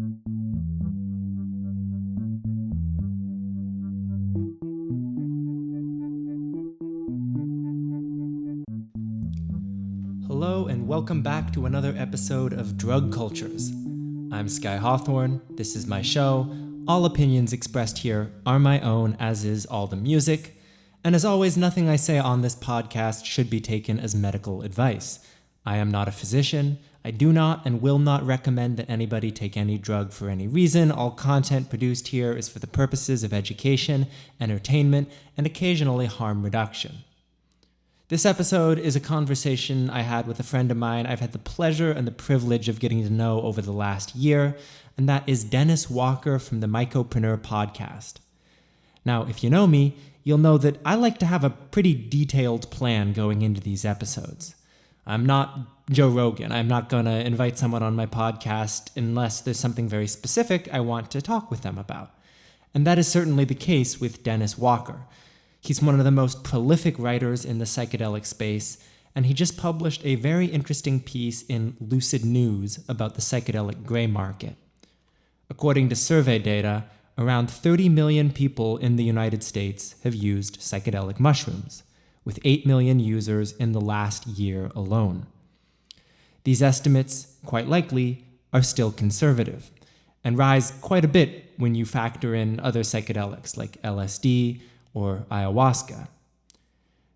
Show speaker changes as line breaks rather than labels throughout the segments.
Hello and welcome back to another episode of Drug Cultures. I'm Sky Hawthorne, this is my show. All opinions expressed here are my own, as is all the music. And as always, nothing I say on this podcast should be taken as medical advice. I am not a physician. I do not and will not recommend that anybody take any drug for any reason. All content produced here is for the purposes of education, entertainment, and occasionally harm reduction. This episode is a conversation I had with a friend of mine I've had the pleasure and the privilege of getting to know over the last year, and that is Dennis Walker from the Mycopreneur podcast. Now, if you know me, you'll know that I like to have a pretty detailed plan going into these episodes. I'm not Joe Rogan. I'm not going to invite someone on my podcast unless there's something very specific I want to talk with them about. And that is certainly the case with Dennis Walker. He's one of the most prolific writers in the psychedelic space, and he just published a very interesting piece in Lucid News about the psychedelic gray market. According to survey data, around 30 million people in the United States have used psychedelic mushrooms, with 8 million users in the last year alone. These estimates, quite likely, are still conservative, and rise quite a bit when you factor in other psychedelics like LSD, or ayahuasca.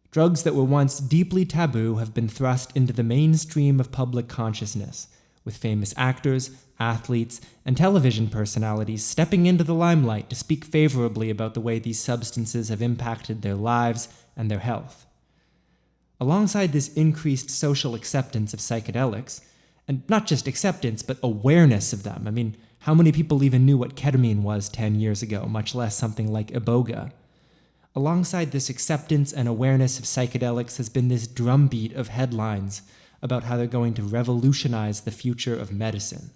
Drugs that were once deeply taboo have been thrust into the mainstream of public consciousness, with famous actors, athletes, and television personalities stepping into the limelight to speak favorably about the way these substances have impacted their lives and their health. Alongside this increased social acceptance of psychedelics, and not just acceptance, but awareness of them. I mean, how many people even knew what ketamine was 10 years ago, much less something like iboga? Alongside this acceptance and awareness of psychedelics has been this drumbeat of headlines about how they're going to revolutionize the future of medicine.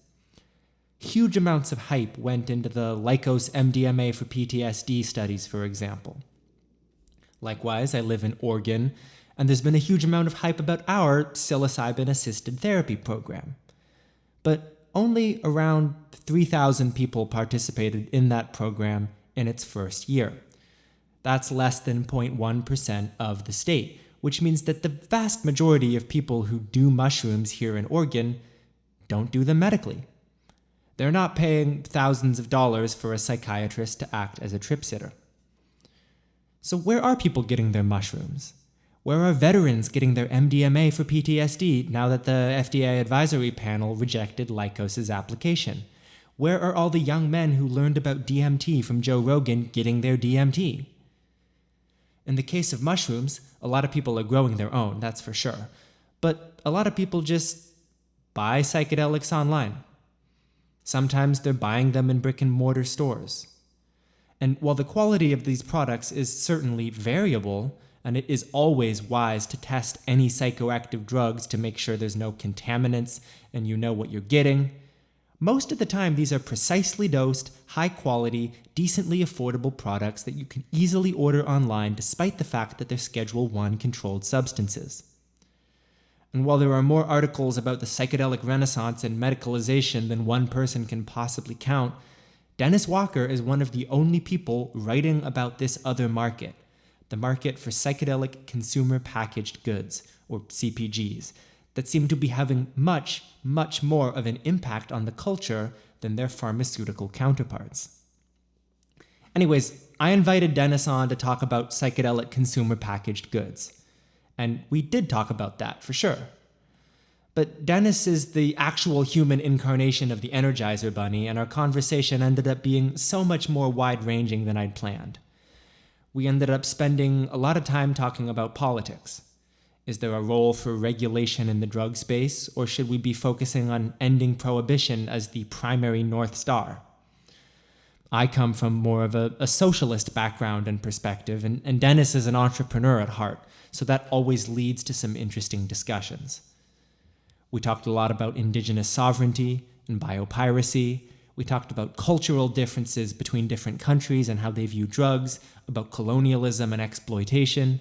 Huge amounts of hype went into the Lykos MDMA for PTSD studies, for example. Likewise, I live in Oregon, and there's been a huge amount of hype about our psilocybin-assisted therapy program. But only around 3,000 people participated in that program in its first year. That's less than 0.1% of the state, which means that the vast majority of people who do mushrooms here in Oregon don't do them medically. They're not paying thousands of dollars for a psychiatrist to act as a trip sitter. So where are people getting their mushrooms? Where are veterans getting their MDMA for PTSD now that the FDA advisory panel rejected Lykos' application? Where are all the young men who learned about DMT from Joe Rogan getting their DMT? In the case of mushrooms, a lot of people are growing their own, that's for sure. But a lot of people just buy psychedelics online. Sometimes they're buying them in brick and mortar stores. And while the quality of these products is certainly variable, and it is always wise to test any psychoactive drugs to make sure there's no contaminants and you know what you're getting, most of the time, these are precisely dosed, high-quality, decently affordable products that you can easily order online despite the fact that they're Schedule I controlled substances. And while there are more articles about the psychedelic renaissance and medicalization than one person can possibly count, Dennis Walker is one of the only people writing about this other market, the market for psychedelic consumer packaged goods, or CPGs, that seem to be having much, much more of an impact on the culture than their pharmaceutical counterparts. Anyways, I invited Dennis on to talk about psychedelic consumer packaged goods. And we did talk about that, for sure. But Dennis is the actual human incarnation of the Energizer Bunny, and our conversation ended up being so much more wide-ranging than I'd planned. We ended up spending a lot of time talking about politics. Is there a role for regulation in the drug space, or should we be focusing on ending prohibition as the primary North Star? I come from more of a socialist background and perspective, and Dennis is an entrepreneur at heart, so that always leads to some interesting discussions. We talked a lot about indigenous sovereignty and biopiracy. We talked about cultural differences between different countries and how they view drugs, about colonialism and exploitation.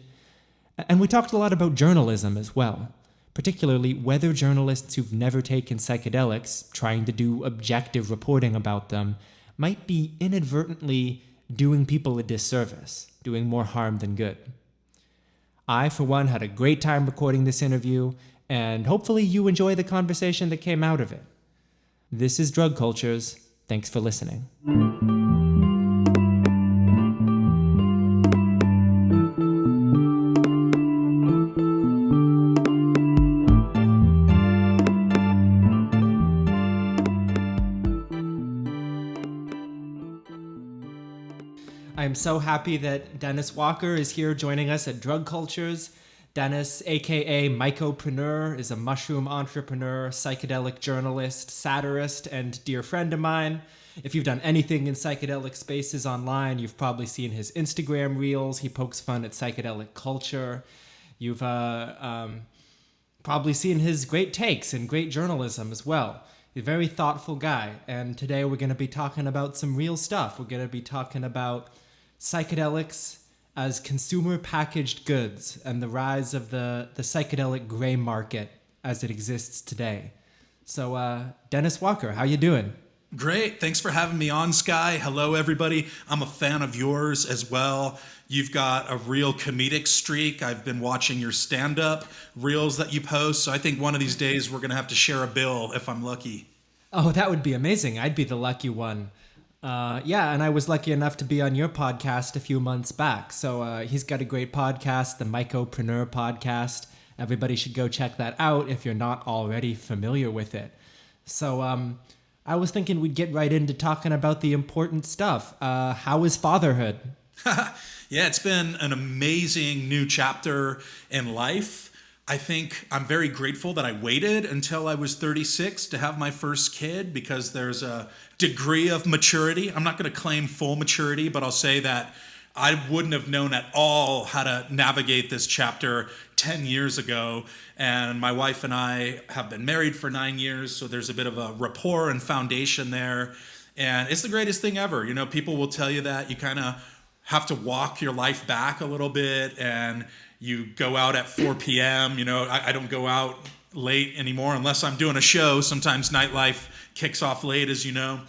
And we talked a lot about journalism as well. particularly weather journalists who've never taken psychedelics, trying to do objective reporting about them, might be inadvertently doing people a disservice, doing more harm than good. I, for one, had a great time recording this interview, and hopefully you enjoy the conversation that came out of it. This is Drug Cultures. Thanks for listening. I'm so happy that Dennis Walker is here joining us at Drug Cultures. Dennis, aka Mycopreneur, is a mushroom entrepreneur, psychedelic journalist, satirist, and dear friend of mine. If you've done anything in psychedelic spaces online, you've probably seen his Instagram reels. He pokes fun at psychedelic culture. You've probably seen his great takes and great journalism as well. He's a very thoughtful guy, and today we're going to be talking about some real stuff. We're going to be talking about psychedelics as consumer packaged goods and the rise of the psychedelic gray market as it exists today. So, Dennis Walker, how you doing?
Great. Thanks for having me on, Sky. Hello, everybody. I'm a fan of yours as well. You've got a real comedic streak. I've been watching your stand-up reels that you post, so I think one of these days we're going to have to share a bill if I'm lucky.
Oh, that would be amazing. I'd be the lucky one. Yeah, and I was lucky enough to be on your podcast a few months back. So he's got a great podcast, the Mycopreneur podcast. Everybody should go check that out if you're not already familiar with it. So I was thinking we'd get right into talking about the important stuff. How is fatherhood?
Yeah, it's been an amazing new chapter in life. I think I'm very grateful that I waited until I was 36 to have my first kid because there's a degree of maturity. I'm not going to claim full maturity, but I'll say that I wouldn't have known at all how to navigate this chapter 10 years ago. And my wife and I have been married for 9 years, so there's a bit of a rapport and foundation there. And it's the greatest thing ever. You know, people will tell you that you kind of have to walk your life back a little bit and you go out at 4 p.m. You know, I don't go out late anymore unless I'm doing a show. Sometimes nightlife kicks off late, as you know.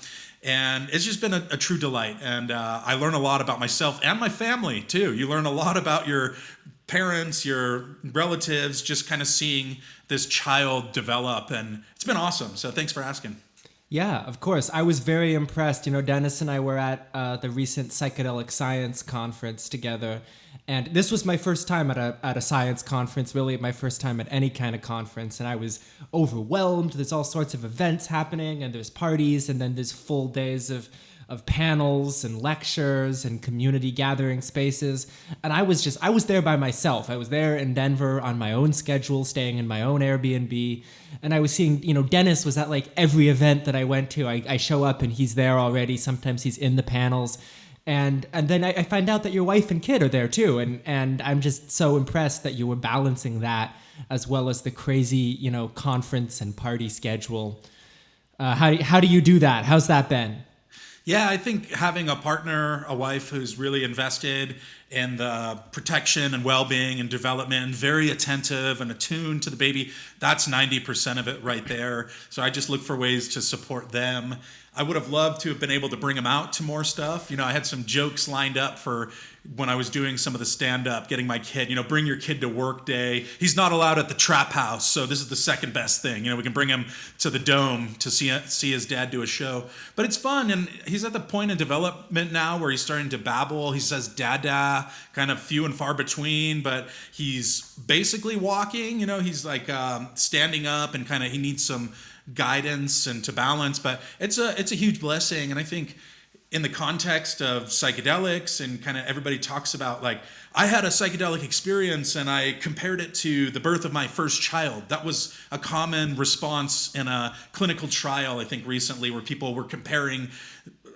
And it's just been a true delight. And I learn a lot about myself and my family, too. You learn a lot about your parents, your relatives, just kind of seeing this child develop. And it's been awesome. So thanks for asking.
Yeah, of course. I was very impressed. You know, Dennis and I were at the recent Psychedelic Science conference together. And this was my first time at a science conference, really my first time at any kind of conference. And I was overwhelmed. There's all sorts of events happening, and there's parties, and then there's full days of panels and lectures and community gathering spaces. And I was there by myself. I was there in Denver on my own schedule, staying in my own Airbnb. And I was seeing, you know, Dennis was at like every event that I went to. I show up and he's there already. Sometimes he's in the panels. And then I find out that your wife and kid are there too. And I'm just so impressed that you were balancing that as well as the crazy, you know, conference and party schedule. How do you do that? How's that been?
Yeah, I think having a partner, a wife who's really invested in the protection and well-being and development and very attentive and attuned to the baby, that's 90% of it right there. So I just look for ways to support them. I would have loved to have been able to bring them out to more stuff. You know, I had some jokes lined up for when I was doing some of the stand-up, getting my kid, you know, bring your kid to work day. He's not allowed at the trap house, so this is the second best thing. You know, we can bring him to the Dome to see his dad do a show. But it's fun, and he's at the point in development now where he's starting to babble. He says dada, kind of few and far between, but he's basically walking. You know, he's like standing up and kind of, he needs some guidance and to balance, but it's a huge blessing. And I think in the context of psychedelics and kind of everybody talks about, like, I had a psychedelic experience and I compared it to the birth of my first child. That was a common response in a clinical trial, I think recently, where people were comparing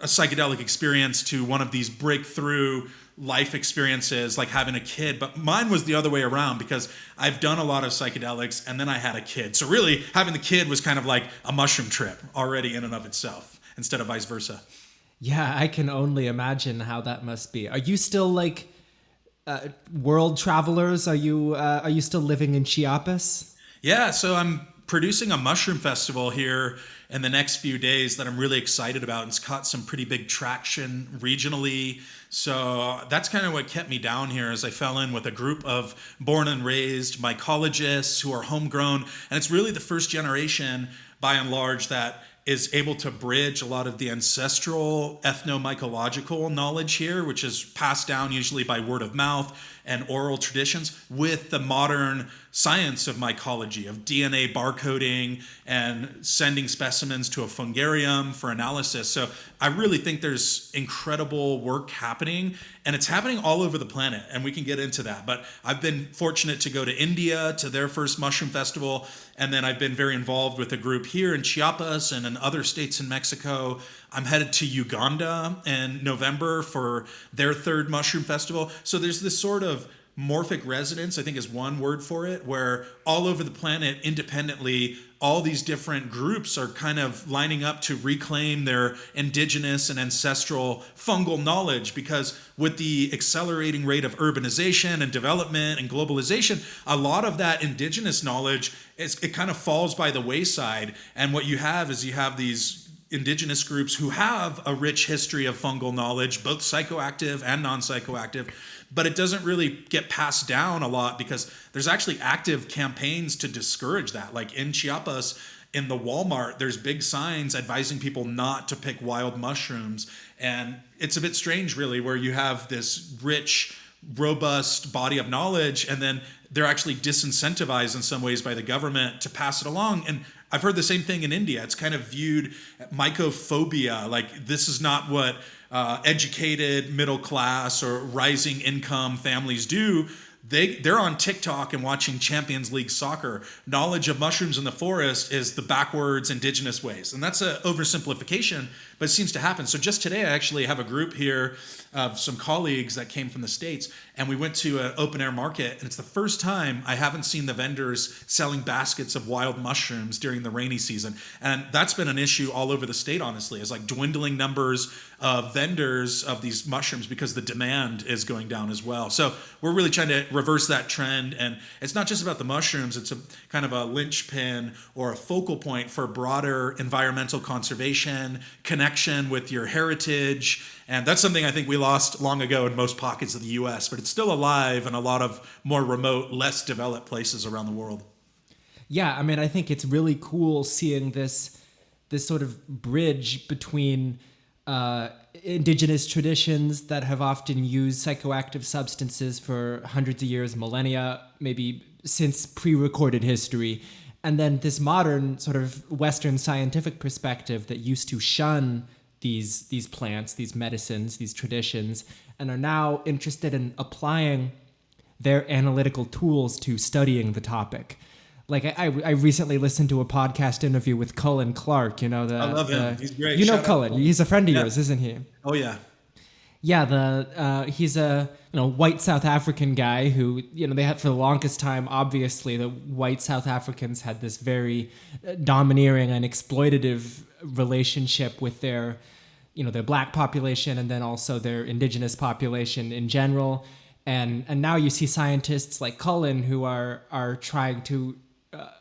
a psychedelic experience to one of these breakthrough life experiences, like having a kid. But mine was the other way around because I've done a lot of psychedelics and then I had a kid. So really having the kid was kind of like a mushroom trip already in and of itself, instead of vice versa.
Yeah, I can only imagine how that must be. Are you still like world travelers? Are you still living in Chiapas?
Yeah, so I'm producing a mushroom festival here in the next few days that I'm really excited about. It's caught some pretty big traction regionally. So that's kind of what kept me down here as I fell in with a group of born and raised mycologists who are homegrown. And it's really the first generation, by and large, that is able to bridge a lot of the ancestral ethnomycological knowledge here, which is passed down usually by word of mouth and oral traditions, with the modern science of mycology, of DNA barcoding and sending specimens to a fungarium for analysis. So I really think there's incredible work happening, and it's happening all over the planet, and we can get into that. But I've been fortunate to go to India to their first mushroom festival, and then I've been very involved with a group here in Chiapas and in other states in Mexico. I'm headed to Uganda in November for their third mushroom festival. So there's this sort of morphic resonance, I think is one word for it, where all over the planet independently, all these different groups are kind of lining up to reclaim their indigenous and ancestral fungal knowledge, because with the accelerating rate of urbanization and development and globalization, a lot of that indigenous knowledge it kind of falls by the wayside. And what you have is you have these indigenous groups who have a rich history of fungal knowledge, both psychoactive and non-psychoactive, but it doesn't really get passed down a lot because there's actually active campaigns to discourage that. Like in Chiapas, in the Walmart, there's big signs advising people not to pick wild mushrooms. And it's a bit strange, really, where you have this rich, robust body of knowledge, and then they're actually disincentivized in some ways by the government to pass it along. And I've heard the same thing in India. It's kind of viewed mycophobia, like this is not what educated, middle class, or rising income families do. They're on TikTok and watching Champions League soccer. Knowledge of mushrooms in the forest is the backwards indigenous ways. And that's an oversimplification, but it seems to happen. So just today, I actually have a group here of some colleagues that came from the States, and we went to an open air market, and it's the first time I haven't seen the vendors selling baskets of wild mushrooms during the rainy season. And that's been an issue all over the state, honestly, is like dwindling numbers of vendors of these mushrooms because the demand is going down as well. So we're really trying to reverse that trend. And it's not just about the mushrooms, it's a kind of a linchpin or a focal point for broader environmental conservation, connection with your heritage. And that's something I think we lost long ago in most pockets of the US, but it's still alive in a lot of more remote, less developed places around the world.
Yeah, I mean, I think it's really cool seeing this sort of bridge between indigenous traditions that have often used psychoactive substances for hundreds of years, millennia, maybe since pre-recorded history, and then this modern sort of Western scientific perspective that used to shun these plants, these medicines, these traditions, and are now interested in applying their analytical tools to studying the topic. Like I recently listened to a podcast interview with Cullen Clark. You know
I love him. He's great.
You know
Shout
Cullen.
out.
He's a friend of yours, isn't he?
Oh yeah.
Yeah, he's a white South African guy who they had for the longest time. Obviously, the white South Africans had this very domineering and exploitative relationship with their black population and then also their indigenous population in general. And now you see scientists like Cullen who are trying to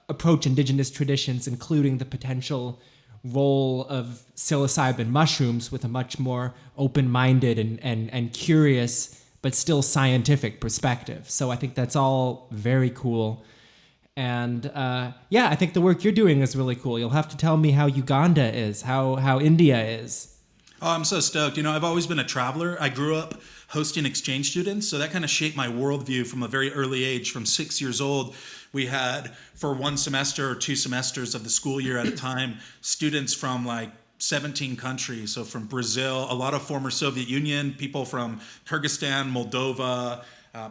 approach indigenous traditions, including the potential role of psilocybin mushrooms with a much more open-minded and curious but still scientific perspective. So I think that's all very cool. And I think the work you're doing is really cool. You'll have to tell me how Uganda is, how India is.
Oh, I'm so stoked. I've always been a traveler. I grew up hosting exchange students, so that kind of shaped my worldview from a very early age. From 6 years old, we had, for one semester or 2 semesters of the school year at a time, students from like 17 countries. So from Brazil, a lot of former Soviet Union, people from Kyrgyzstan, Moldova,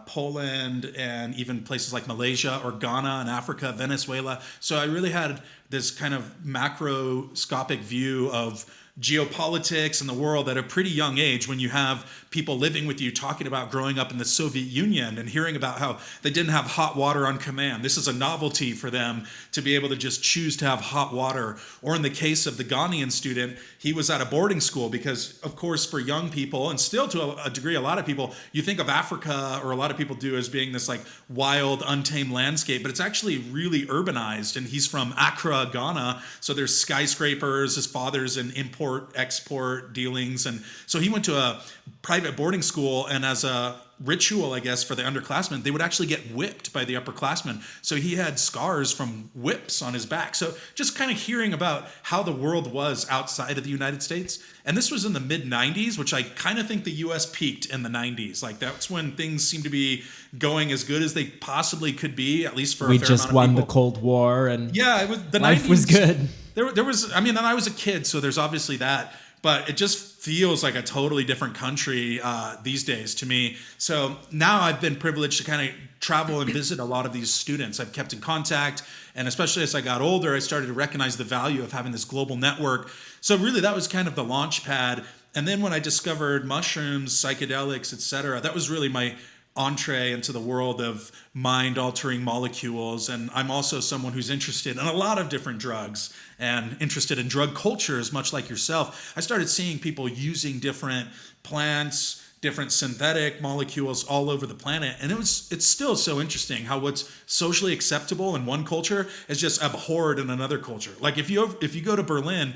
Poland, and even places like Malaysia or Ghana in Africa, Venezuela. So I really had this kind of macroscopic view of geopolitics and the world at a pretty young age, when you have people living with you talking about growing up in the Soviet Union and hearing about how they didn't have hot water on command. This is a novelty for them to be able to just choose to have hot water. Or in the case of the Ghanaian student, he was at a boarding school because, of course, for young people, and still to a degree, a lot of people, you think of Africa, or a lot of people do, as being this like wild, untamed landscape, but it's actually really urbanized. And he's from Accra, Ghana, so there's skyscrapers. His father's in import-export dealings, and so he went to a private boarding school, and as a ritual, I guess, for the underclassmen, they would actually get whipped by the upperclassmen. So he had scars from whips on his back. So just kind of hearing about how the world was outside of the United States. And this was in the mid 90s, which I kind of think the US peaked in the 90s. Like that's when things seemed to be going as good as they possibly could be, at least for
we
a fair
just
amount of
won
people.
the Cold War, and
yeah, it was the
life
90s
was good.
There was, I mean, and I was a kid, so there's obviously that. But it just feels like a totally different country these days to me. So now I've been privileged to kind of travel and visit a lot of these students. I've kept in contact, and especially as I got older, I started to recognize the value of having this global network. So really, that was kind of the launch pad. And then when I discovered mushrooms, psychedelics, etc., that was really my entree into the world of mind-altering molecules. And I'm also someone who's interested in a lot of different drugs and interested in drug cultures, much like yourself. I started seeing people using different plants, different synthetic molecules all over the planet. And it's still so interesting how what's socially acceptable in one culture is just abhorred in another culture. Like if you go to Berlin,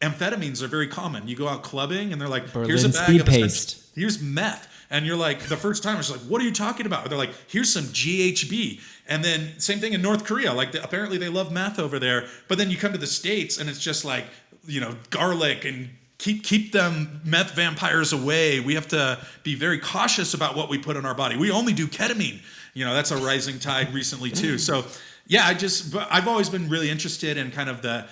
amphetamines are very common. You go out clubbing and they're like,
Berlin
here's a bag
speed
of
paste.
Here's meth. And you're like, the first time it's like, what are you talking about? They're like, here's some GHB. And then same thing in North Korea. Like apparently they love meth over there. But then you come to the States and it's just like, garlic and keep them meth vampires away. We have to be very cautious about what we put in our body. We only do ketamine. That's a rising tide recently too. So yeah, I've always been really interested in kind of the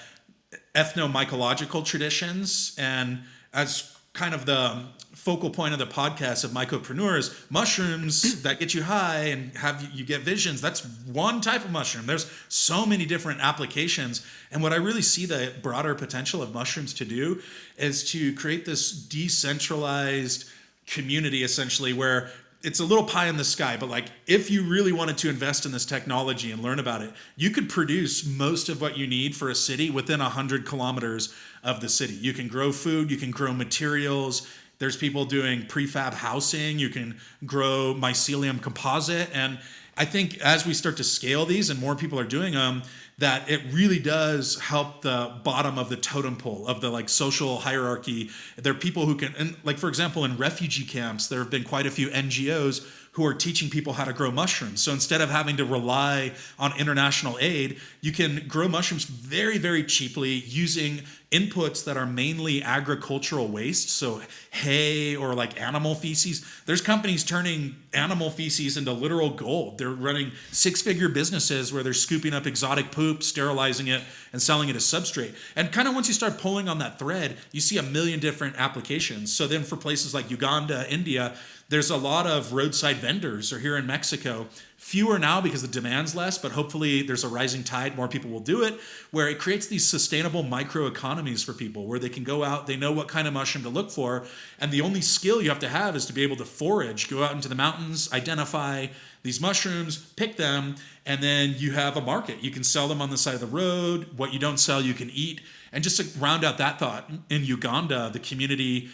ethnomycological traditions, and as kind of the focal point of the podcast of Mycopreneur is mushrooms that get you high and have you get visions. That's one type of mushroom. There's so many different applications. And what I really see the broader potential of mushrooms to do is to create this decentralized community, essentially, where it's a little pie in the sky, but like if you really wanted to invest in this technology and learn about it, you could produce most of what you need for a city within 100 kilometers of the city. You can grow food, you can grow materials. There's people doing prefab housing. You can grow mycelium composite. And I think as we start to scale these and more people are doing them, that it really does help the bottom of the totem pole of the like social hierarchy. There are people who can, and like for example, in refugee camps, there have been quite a few NGOs who are teaching people how to grow mushrooms. So instead of having to rely on international aid, you can grow mushrooms very, very cheaply using inputs that are mainly agricultural waste. So hay or like animal feces. There's companies turning animal feces into literal gold. They're running 6-figure businesses where they're scooping up exotic poop, sterilizing it, and selling it as substrate. And kind of once you start pulling on that thread, you see a million different applications. So then for places like Uganda, India, there's a lot of roadside vendors, or here in Mexico, fewer now because the demand's less, but hopefully there's a rising tide, more people will do it, where it creates these sustainable microeconomies for people where they can go out, they know what kind of mushroom to look for, and the only skill you have to have is to be able to forage, go out into the mountains, identify these mushrooms, pick them, and then you have a market. You can sell them on the side of the road. What you don't sell, you can eat. And just to round out that thought, in Uganda, the community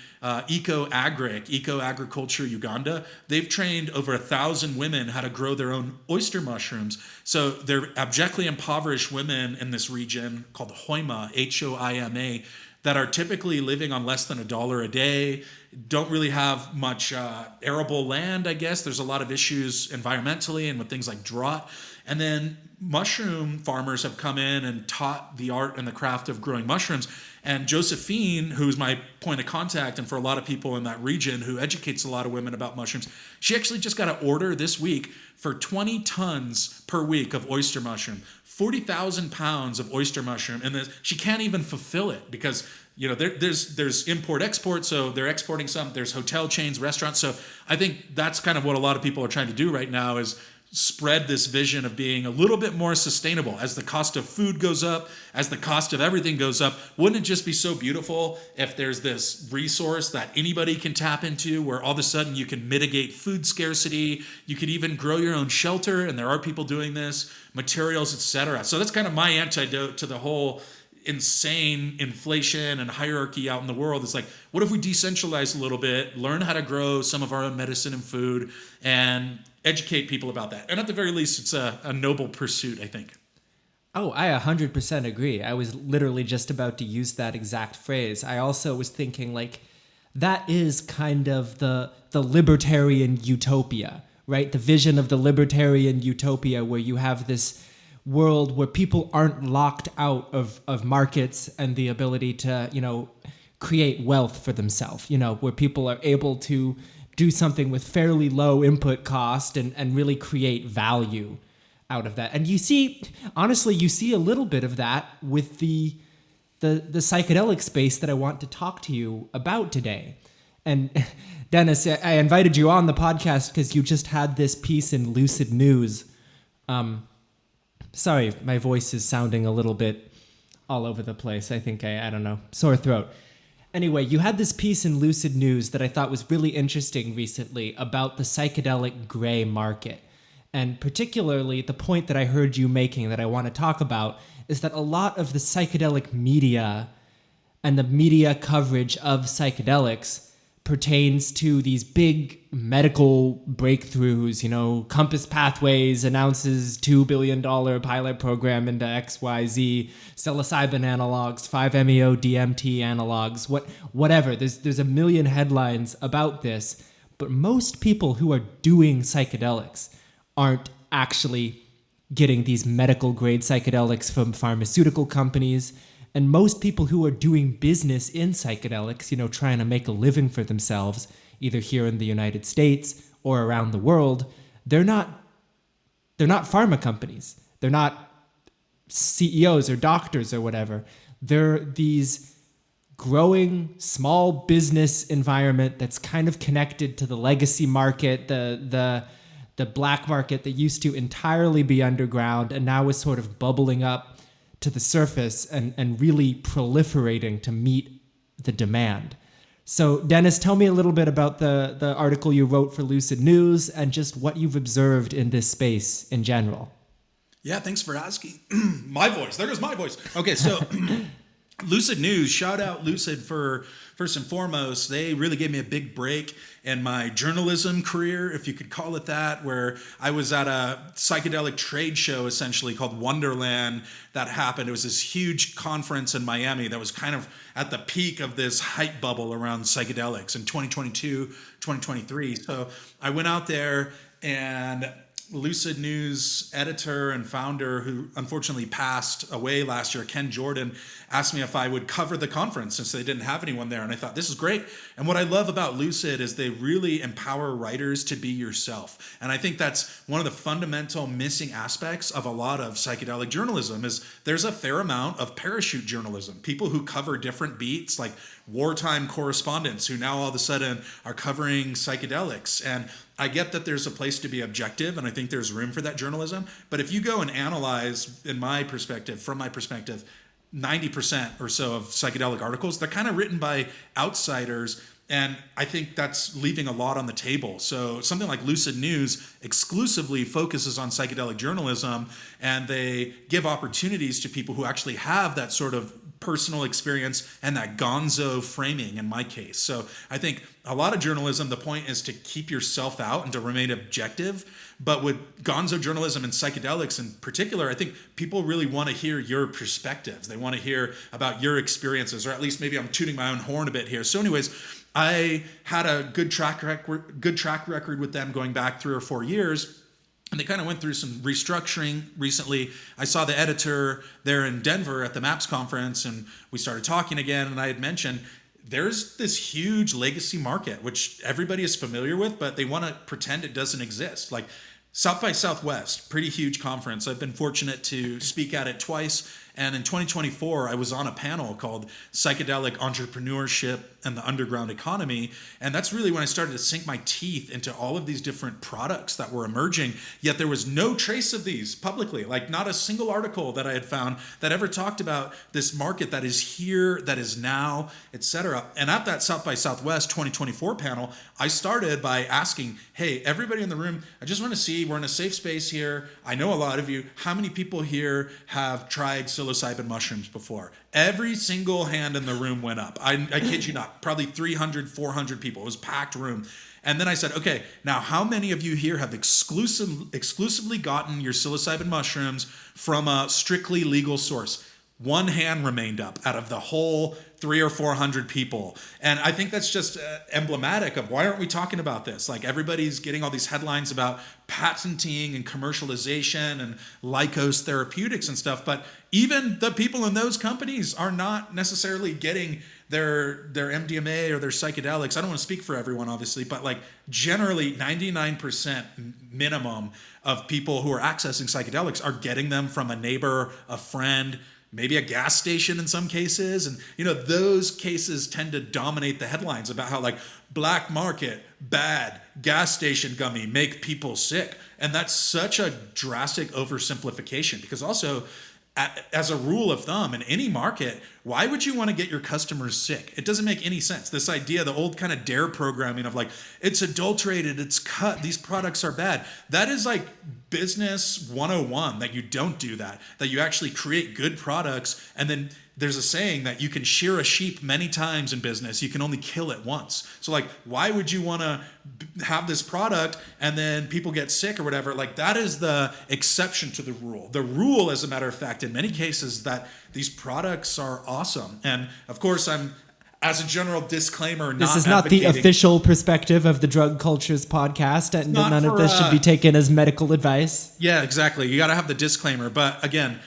Eco-Agriculture Uganda, they've trained over 1,000 women how to grow their own oyster mushrooms. So they're abjectly impoverished women in this region called Hoima, Hoima, that are typically living on less than $1 a day, don't really have much arable land, I guess. There's a lot of issues environmentally and with things like drought. And then mushroom farmers have come in and taught the art and the craft of growing mushrooms. And Josephine, who's my point of contact, and for a lot of people in that region who educates a lot of women about mushrooms, she actually just got an order this week for 20 tons per week of oyster mushroom, 40,000 pounds of oyster mushroom. And she can't even fulfill it because there's import export, so they're exporting some. There's hotel chains, restaurants. So I think that's kind of what a lot of people are trying to do right now is spread this vision of being a little bit more sustainable as the cost of food goes up, as the cost of everything goes up. Wouldn't it just be so beautiful if there's this resource that anybody can tap into where all of a sudden you can mitigate food scarcity, you could even grow your own shelter, and there are people doing this, materials, etc. So that's kind of my antidote to the whole insane inflation and hierarchy out in the world. Is like, what if we decentralize a little bit, learn how to grow some of our own medicine and food, and educate people about that? And at the very least, it's a noble pursuit, I think.
Oh, I 100% agree. I was literally just about to use that exact phrase. I also was thinking, like, that is kind of the libertarian utopia, right? The vision of the libertarian utopia where you have this world where people aren't locked out of markets and the ability to, create wealth for themselves, where people are able to do something with fairly low input cost and really create value out of that. And you see a little bit of that with the psychedelic space that I want to talk to you about today. And Dennis, I invited you on the podcast because you just had this piece in Lucid News. Sorry, my voice is sounding a little bit all over the place. I think I don't know, sore throat. Anyway, you had this piece in Lucid News that I thought was really interesting recently about the psychedelic gray market. And particularly the point that I heard you making that I want to talk about is that a lot of the psychedelic media and the media coverage of psychedelics pertains to these big medical breakthroughs. Compass Pathways announces $2 billion pilot program into XYZ, psilocybin analogs, 5-MeO-DMT analogs, whatever. There's a million headlines about this, but most people who are doing psychedelics aren't actually getting these medical grade psychedelics from pharmaceutical companies. And most people who are doing business in psychedelics, trying to make a living for themselves, either here in the United States or around the world, they're not pharma companies. They're not CEOs or doctors or whatever. They're these growing small business environment that's kind of connected to the legacy market, the black market that used to entirely be underground and now is sort of bubbling up to the surface and really proliferating to meet the demand. So Dennis, tell me a little bit about the article you wrote for Lucid News and just what you've observed in this space in general.
Yeah, thanks for asking. My voice, there goes my voice. Okay, so Lucid News, shout out Lucid for first and foremost. They really gave me a big break in my journalism career, if you could call it that, where I was at a psychedelic trade show essentially called Wonderland that happened. It was this huge conference in Miami that was kind of at the peak of this hype bubble around psychedelics in 2022, 2023. So I went out there, and Lucid News editor and founder, who unfortunately passed away last year, Ken Jordan, asked me if I would cover the conference since they didn't have anyone there. And I thought, this is great. And what I love about Lucid is they really empower writers to be yourself. And I think that's one of the fundamental missing aspects of a lot of psychedelic journalism is there's a fair amount of parachute journalism, people who cover different beats, like wartime correspondents who now all of a sudden are covering psychedelics. And I get that there's a place to be objective, and I think there's room for that journalism. But if you go and analyze, from my perspective, 90% or so of psychedelic articles, they're kind of written by outsiders. And I think that's leaving a lot on the table. So something like Lucid News exclusively focuses on psychedelic journalism, and they give opportunities to people who actually have that sort of personal experience and that gonzo framing in my case. So I think a lot of journalism, the point is to keep yourself out and to remain objective. But with gonzo journalism and psychedelics in particular, I think people really want to hear your perspectives. They want to hear about your experiences, or at least maybe I'm tooting my own horn a bit here. So anyways, I had a good track record with them going back 3 or 4 years. And they kind of went through some restructuring recently. I saw the editor there in Denver at the MAPS conference, and we started talking again. And I had mentioned there's this huge legacy market, which everybody is familiar with, but they want to pretend it doesn't exist. Like South by Southwest, pretty huge conference. I've been fortunate to speak at it twice. And in 2024, I was on a panel called Psychedelic Entrepreneurship and the Underground Economy. And that's really when I started to sink my teeth into all of these different products that were emerging. Yet there was no trace of these publicly, like not a single article that I had found that ever talked about this market that is here, that is now, etc. And at that South by Southwest 2024 panel, I started by asking, hey, everybody in the room, I just want to see, we're in a safe space here. I know a lot of you. How many people here have tried psilocybin mushrooms before? Every single hand in the room went up. I kid you not, probably 300, 400 people. It was a packed room. And then I said, okay, now how many of you here have exclusively gotten your psilocybin mushrooms from a strictly legal source? One hand remained up out of the whole 300 or 400 people. And I think that's just emblematic of why aren't we talking about this? Like everybody's getting all these headlines about patenting and commercialization and Lycos therapeutics and stuff. But even the people in those companies are not necessarily getting their MDMA or their psychedelics. I don't want to speak for everyone, obviously, but like generally 99% minimum of people who are accessing psychedelics are getting them from a neighbor, a friend, maybe a gas station in some cases. And, those cases tend to dominate the headlines about how like black market, bad, gas station gummy, make people sick. And that's such a drastic oversimplification because also, as a rule of thumb in any market, why would you want to get your customers sick? It doesn't make any sense. This idea, the old kind of DARE programming of like, it's adulterated, it's cut, these products are bad. That is like business 101, that you don't do that you actually create good products. And then there's a saying that you can shear a sheep many times in business. You can only kill it once. So like, why would you want to have this product and then people get sick or whatever? Like that is the exception to the rule. The rule, as a matter of fact, in many cases that these products are awesome. And of course, I'm, as a general disclaimer,
this is not the official perspective of the Drug Cultures podcast, and none of this should be taken as medical advice.
Yeah, exactly. You got to have the disclaimer. But again,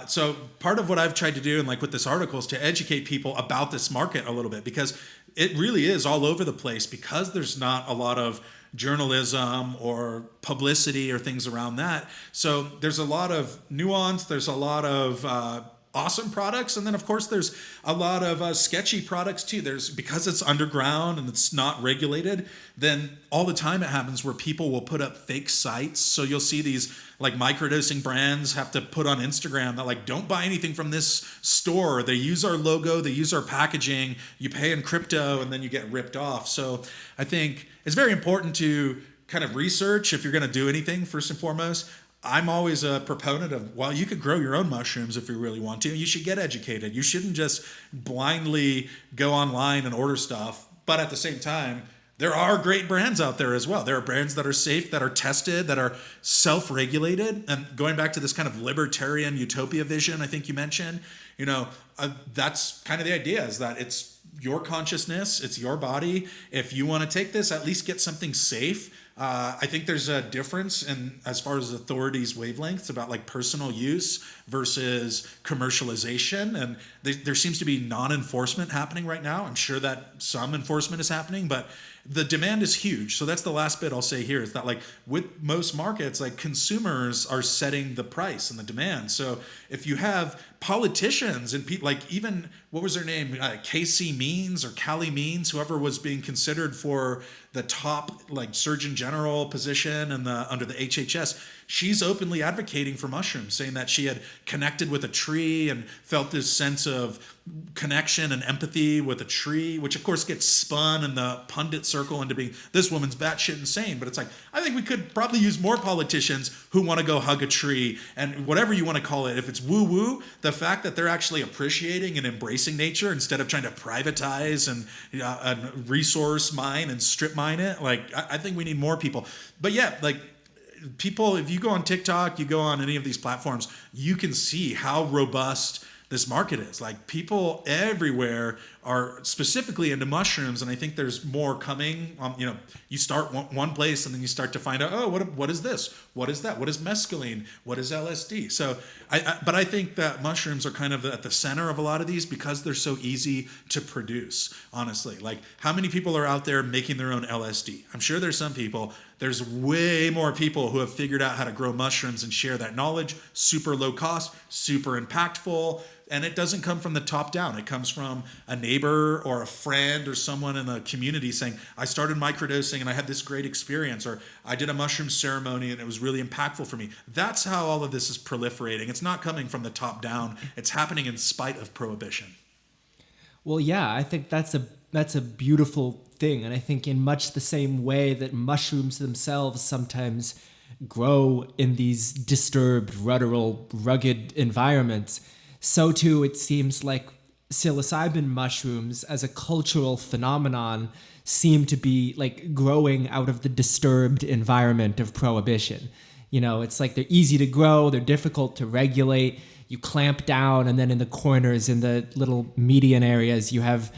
so part of what I've tried to do, and like with this article, is to educate people about this market a little bit, because it really is all over the place, because there's not a lot of journalism or publicity or things around that. So there's a lot of nuance. There's a lot of awesome products, and then of course there's a lot of sketchy products too. There's, because it's underground and it's not regulated, then all the time it happens where people will put up fake sites. So you'll see these like microdosing brands have to put on Instagram that like, don't buy anything from this store. They use our logo, they use our packaging, you pay in crypto, and then you get ripped off. So I think it's very important to kind of research if you're going to do anything, first and foremost. I'm always a proponent of, well, you could grow your own mushrooms if you really want to. You should get educated. You shouldn't just blindly go online and order stuff. But at the same time, there are great brands out there as well. There are brands that are safe, that are tested, that are self-regulated. And going back to this kind of libertarian utopia vision I think you mentioned, that's kind of the idea, is that it's your consciousness, it's your body. If you want to take this, at least get something safe. I think there's a difference in, as far as authorities' wavelengths about like personal use versus commercialization. And there seems to be non-enforcement happening right now. I'm sure that some enforcement is happening, but the demand is huge. So that's the last bit I'll say here, is that like with most markets, like consumers are setting the price and the demand. So if you have politicians and people like, even, what was her name? Casey Means or Callie Means, whoever was being considered for the top like Surgeon General position and under the HHS, she's openly advocating for mushrooms, saying that she had connected with a tree and felt this sense of connection and empathy with a tree, which of course gets spun in the pundit circle into being, this woman's batshit insane. But it's like, I think we could probably use more politicians who want to go hug a tree, and whatever you want to call it. If it's woo-woo, the fact that they're actually appreciating and embracing nature instead of trying to privatize and resource mine and strip mine it, like I think we need more people. But yeah, like people, if you go on TikTok, you go on any of these platforms, you can see how robust this market is. Like people everywhere are specifically into mushrooms, and I think there's more coming. You start one place, and then you start to find out, oh, what is this? What is that? What is mescaline? What is LSD? So, but I think that mushrooms are kind of at the center of a lot of these because they're so easy to produce. Honestly, like how many people are out there making their own LSD? I'm sure there's some people. There's way more people who have figured out how to grow mushrooms and share that knowledge. Super low cost, super impactful. And it doesn't come from the top down. It comes from a neighbor or a friend or someone in the community saying, I started microdosing and I had this great experience, or I did a mushroom ceremony and it was really impactful for me. That's how all of this is proliferating. It's not coming from the top down. It's happening in spite of prohibition.
Well, yeah, I think that's a beautiful thing. And I think in much the same way that mushrooms themselves sometimes grow in these disturbed, rugged environments, so too it seems like psilocybin mushrooms as a cultural phenomenon seem to be like growing out of the disturbed environment of prohibition. It's like they're easy to grow, they're difficult to regulate. You clamp down, and then in the corners, in the little median areas, you have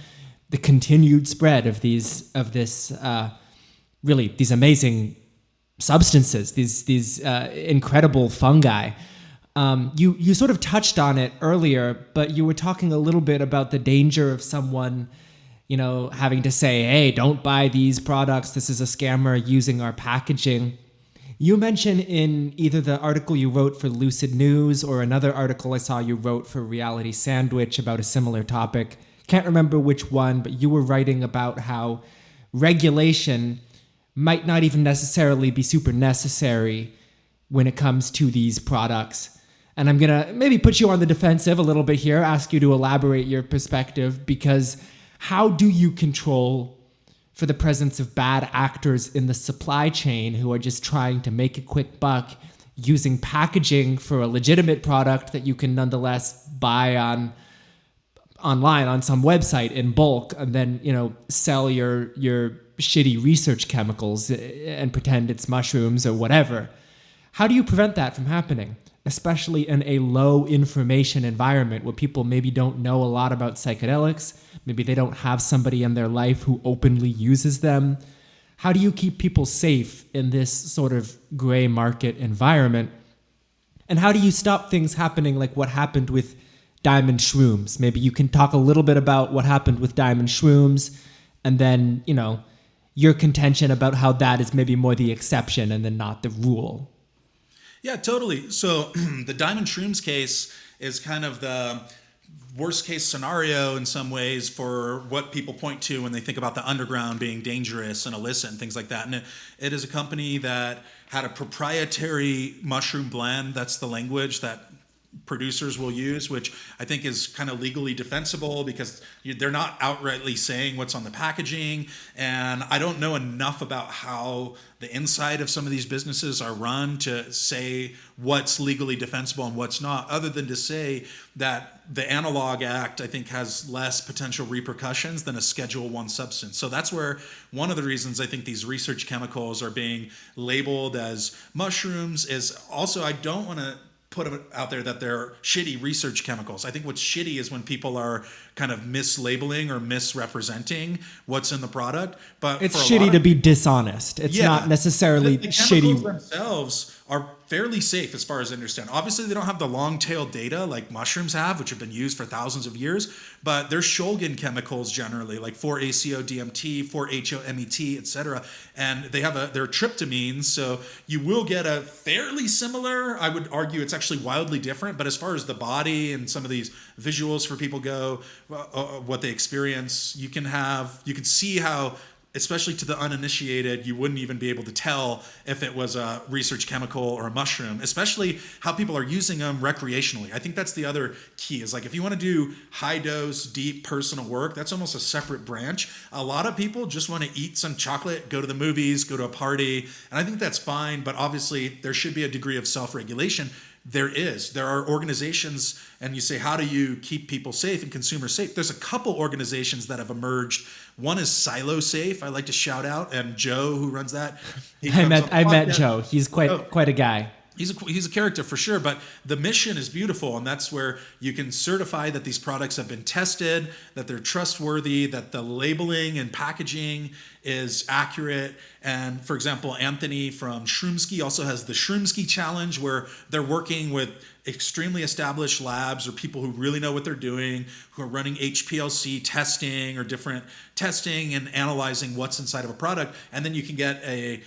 the continued spread of these amazing substances, these incredible fungi. You sort of touched on it earlier, but you were talking a little bit about the danger of someone, having to say, hey, don't buy these products. This is a scammer using our packaging. You mentioned in either the article you wrote for Lucid News or another article I saw you wrote for Reality Sandwich about a similar topic. Can't remember which one, but you were writing about how regulation might not even necessarily be super necessary when it comes to these products. And I'm going to maybe put you on the defensive a little bit here, ask you to elaborate your perspective, because how do you control for the presence of bad actors in the supply chain who are just trying to make a quick buck using packaging for a legitimate product that you can nonetheless buy online on some website in bulk, and then sell your shitty research chemicals and pretend it's mushrooms or whatever? How do you prevent that from happening, especially in a low information environment where people maybe don't know a lot about psychedelics? Maybe they don't have somebody in their life who openly uses them. How do you keep people safe in this sort of gray market environment? And how do you stop things happening like what happened with diamond shrooms? Maybe you can talk a little bit about what happened with diamond shrooms, and then, your contention about how that is maybe more the exception and then not the rule.
Yeah, totally. So the diamond shrooms case is kind of the worst case scenario in some ways for what people point to when they think about the underground being dangerous and illicit and things like that. And it is a company that had a proprietary mushroom blend. That's the language that producers will use, which I think is kind of legally defensible because they're not outrightly saying what's on the packaging. And I don't know enough about how the inside of some of these businesses are run to say what's legally defensible and what's not, other than to say that the Analog Act, I think, has less potential repercussions than a Schedule I substance. So that's where one of the reasons I think these research chemicals are being labeled as mushrooms is also, I don't want to put it out there that they're shitty research chemicals. I think what's shitty is when people are kind of mislabeling or misrepresenting what's in the product. But
it's shitty to be dishonest. It's not necessarily
the
shitty.
Chemicals themselves are fairly safe as far as I understand. Obviously, they don't have the long tail data like mushrooms have, which have been used for thousands of years, but they're Shulgin chemicals generally, like 4-ACO-DMT, 4-HO-MET, etc. And they have they're tryptamines, so you will get a fairly similar, I would argue it's actually wildly different, but as far as the body and some of these visuals for people go, what they experience, you can see how, especially to the uninitiated, you wouldn't even be able to tell if it was a research chemical or a mushroom, especially how people are using them recreationally. I think that's the other key is like, if you want to do high dose, deep personal work, that's almost a separate branch. A lot of people just want to eat some chocolate, go to the movies, go to a party. And I think that's fine, but obviously there should be a degree of self-regulation. There are organizations, and you say, how do you keep people safe and consumers safe? There's a couple organizations that have emerged. One is Silo Safe, I like to shout out, and Joe, who runs that.
I met Joe. He's quite a guy.
He's a character for sure, but the mission is beautiful, and that's where you can certify that these products have been tested, that they're trustworthy, that the labeling and packaging is accurate. And for example, Anthony from Shroomski also has the Shroomski Challenge, where they're working with extremely established labs or people who really know what they're doing, who are running HPLC testing or different testing and analyzing what's inside of a product, and then you can get a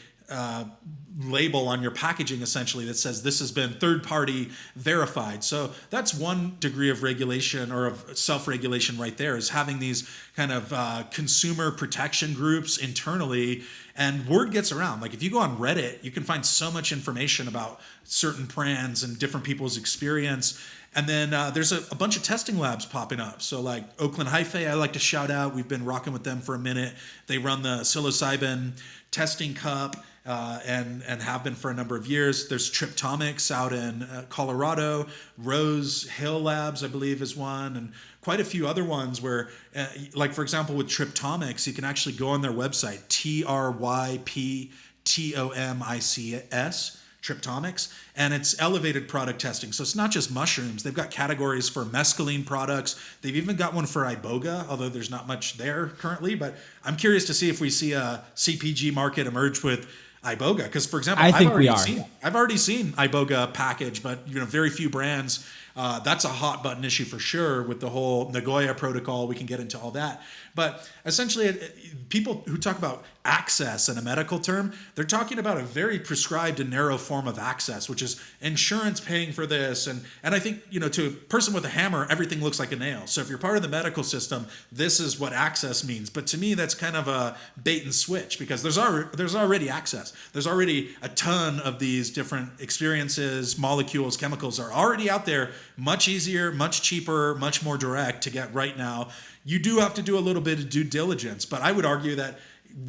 label on your packaging essentially that says this has been third party verified. So that's one degree of regulation or of self-regulation right there, is having these kind of consumer protection groups internally. And word gets around. Like if you go on Reddit, you can find so much information about certain brands and different people's experience. And then there's a bunch of testing labs popping up. So like Oakland Hyphae, I like to shout out. We've been rocking with them for a minute. They run the psilocybin testing cup and have been for a number of years. There's Triptomics out in Colorado. Rose Hill Labs, I believe, is one. And quite a few other ones where, like for example, with Triptomics, you can actually go on their website, TRYPTOMICS, Triptomics, and it's elevated product testing. So it's not just mushrooms. They've got categories for mescaline products. They've even got one for iboga, although there's not much there currently. But I'm curious to see if we see a CPG market emerge with iboga. Because, for example,
I think
I've already seen iboga package, but very few brands. That's a hot button issue for sure with the whole Nagoya protocol. We can get into all that. But essentially, people who talk about access in a medical term, they're talking about a very prescribed and narrow form of access, which is insurance paying for this. And I think, to a person with a hammer, everything looks like a nail. So if you're part of the medical system, this is what access means. But to me, that's kind of a bait and switch, because there's already access. There's already a ton of these different experiences, molecules, chemicals are already out there, much easier, much cheaper, much more direct to get right now. You do have to do a little bit of due diligence, but I would argue that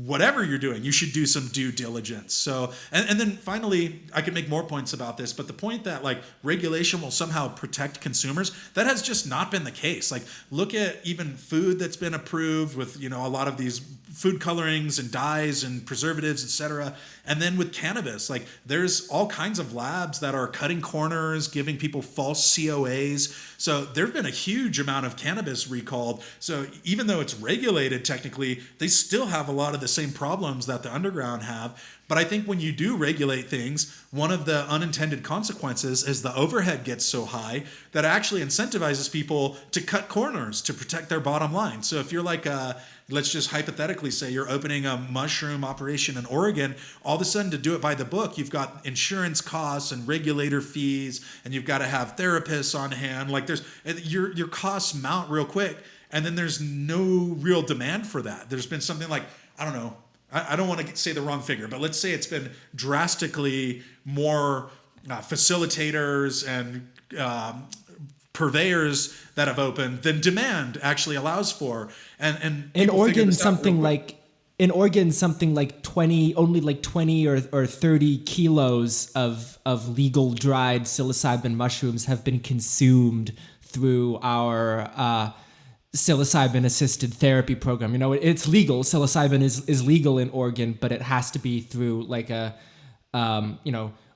whatever you're doing, you should do some due diligence. So, and then finally, I could make more points about this, but the point that like regulation will somehow protect consumers, that has just not been the case. Like look at even food that's been approved with, a lot of these food colorings and dyes and preservatives, etc. And then with cannabis, like there's all kinds of labs that are cutting corners, giving people false COAs. So there've been a huge amount of cannabis recalled. So even though it's regulated technically, they still have a lot of the same problems that the underground have. But I think when you do regulate things, one of the unintended consequences is the overhead gets so high that it actually incentivizes people to cut corners to protect their bottom line. So if you're like let's just hypothetically say you're opening a mushroom operation in Oregon, all of a sudden to do it by the book, you've got insurance costs and regulator fees, and you've got to have therapists on hand. Like your costs mount real quick, and then there's no real demand for that. There's been something like, I don't know, I don't want to say the wrong figure, but let's say it's been drastically more facilitators and purveyors that have opened than demand actually allows for. And
in Oregon, something like 20 or 30 kilos of legal dried psilocybin mushrooms have been consumed through our psilocybin assisted therapy program. It's legal. Psilocybin is legal in Oregon, but it has to be through like a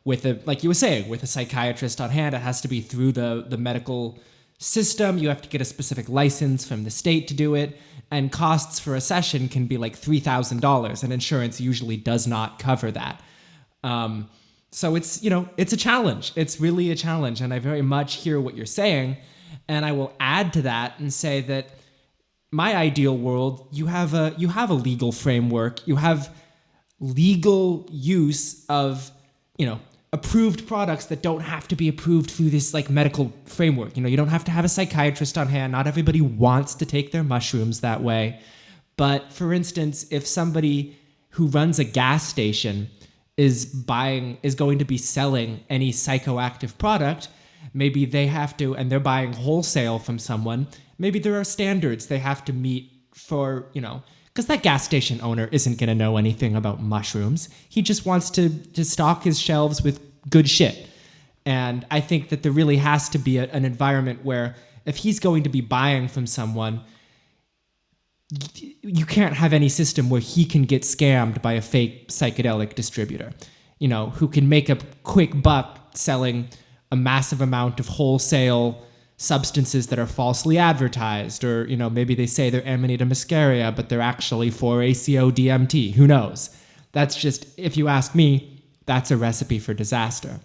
with a, like you were saying, with a psychiatrist on hand. It has to be through the medical system. You have to get a specific license from the state to do it, and costs for a session can be like $3,000, and insurance usually does not cover that. So it's a challenge. It's really a challenge, and I very much hear what you're saying. And I will add to that and say that my ideal world, you have a legal framework. You have legal use of, approved products that don't have to be approved through this like medical framework. You don't have to have a psychiatrist on hand. Not everybody wants to take their mushrooms that way. But for instance, if somebody who runs a gas station is going to be selling any psychoactive product, maybe they have to, and they're buying wholesale from someone, maybe there are standards they have to meet for, because that gas station owner isn't going to know anything about mushrooms. He just wants to stock his shelves with good shit. And I think that there really has to be an environment where if he's going to be buying from someone, you can't have any system where he can get scammed by a fake psychedelic distributor, who can make a quick buck selling a massive amount of wholesale substances that are falsely advertised, or maybe they say they're Amanita muscaria, but they're actually for ACO DMT. Who knows? That's just, if you ask me, that's a recipe for disaster.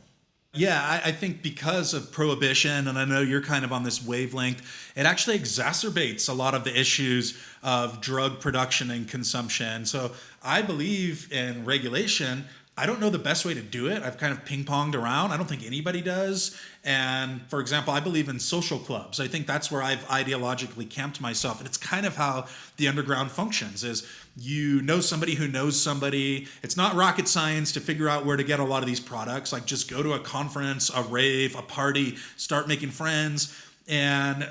Yeah, I think because of prohibition, and I know you're kind of on this wavelength, it actually exacerbates a lot of the issues of drug production and consumption. So I believe in regulation. I don't know the best way to do it. I've kind of ping-ponged around. I don't think anybody does. And for example, I believe in social clubs. I think that's where I've ideologically camped myself. And it's kind of how the underground functions is you know somebody who knows somebody. It's not rocket science to figure out where to get a lot of these products. Like just go to a conference, a rave, a party, start making friends. And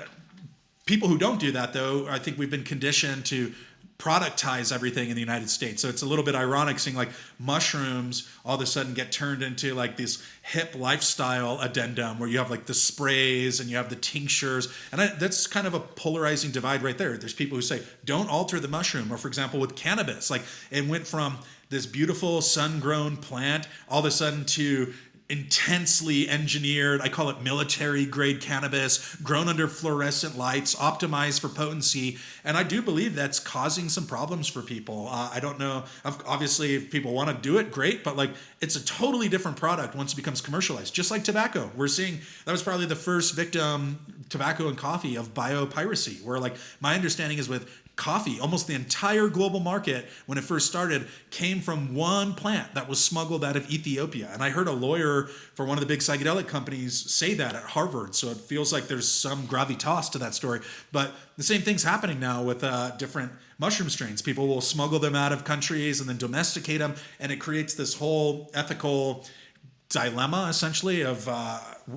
people who don't do that, though, I think we've been conditioned to productize everything in the United States. So it's a little bit ironic seeing like mushrooms all of a sudden get turned into like this hip lifestyle addendum where you have like the sprays and you have the tinctures. And that's kind of a polarizing divide right there. There's people who say, don't alter the mushroom. Or for example, with cannabis, like it went from this beautiful sun-grown plant all of a sudden to intensely engineered, I call it military grade cannabis, grown under fluorescent lights, optimized for potency. And I do believe that's causing some problems for people. I don't know, obviously if people want to do it, great, but like it's a totally different product once it becomes commercialized. Just like tobacco. We're seeing, that was probably the first victim, tobacco and coffee, of biopiracy, where like my understanding is with coffee, almost the entire global market when it first started came from one plant that was smuggled out of Ethiopia. And I heard a lawyer for one of the big psychedelic companies say that at Harvard. So it feels like there's some gravitas to that story. But the same thing's happening now with different mushroom strains. People will smuggle them out of countries and then domesticate them. And it creates this whole ethical dilemma essentially of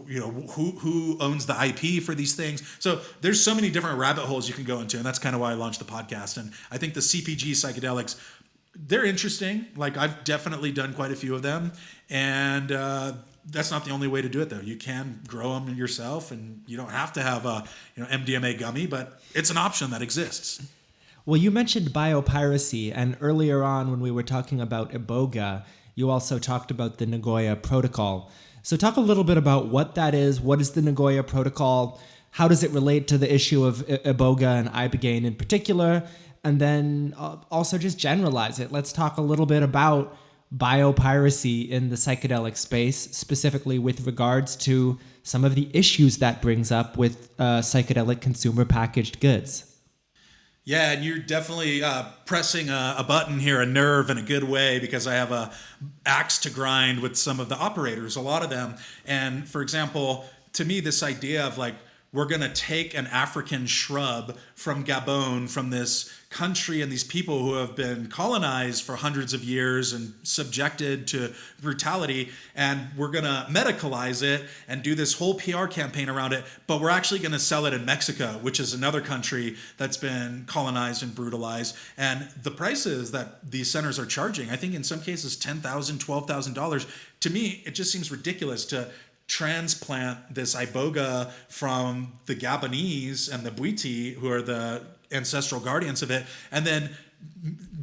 who owns the IP for these things. So there's so many different rabbit holes you can go into, and that's kind of why I launched the podcast. And I think the CPG psychedelics, they're interesting. Like I've definitely done quite a few of them, and that's not the only way to do it though. You can grow them yourself, and you don't have to have a MDMA gummy, but it's an option that exists.
Well, you mentioned biopiracy, and earlier on when we were talking about Iboga, you also talked about the Nagoya Protocol. So talk a little bit about what that is. What is the Nagoya Protocol? How does it relate to the issue of Iboga and Ibogaine in particular? And then also just generalize it. Let's talk a little bit about biopiracy in the psychedelic space, specifically with regards to some of the issues that brings up with psychedelic consumer packaged goods.
Yeah, and you're definitely pressing a button here, a nerve in a good way, because I have a axe to grind with some of the operators, a lot of them. And for example, to me, this idea of like, we're going to take an African shrub from Gabon, from this country and these people who have been colonized for hundreds of years and subjected to brutality, and we're going to medicalize it and do this whole PR campaign around it, but we're actually going to sell it in Mexico, which is another country that's been colonized and brutalized. And the prices that these centers are charging, I think in some cases $10,000, $12,000, to me, it just seems ridiculous to transplant this iboga from the Gabonese and the Bwiti, who are the ancestral guardians of it, and then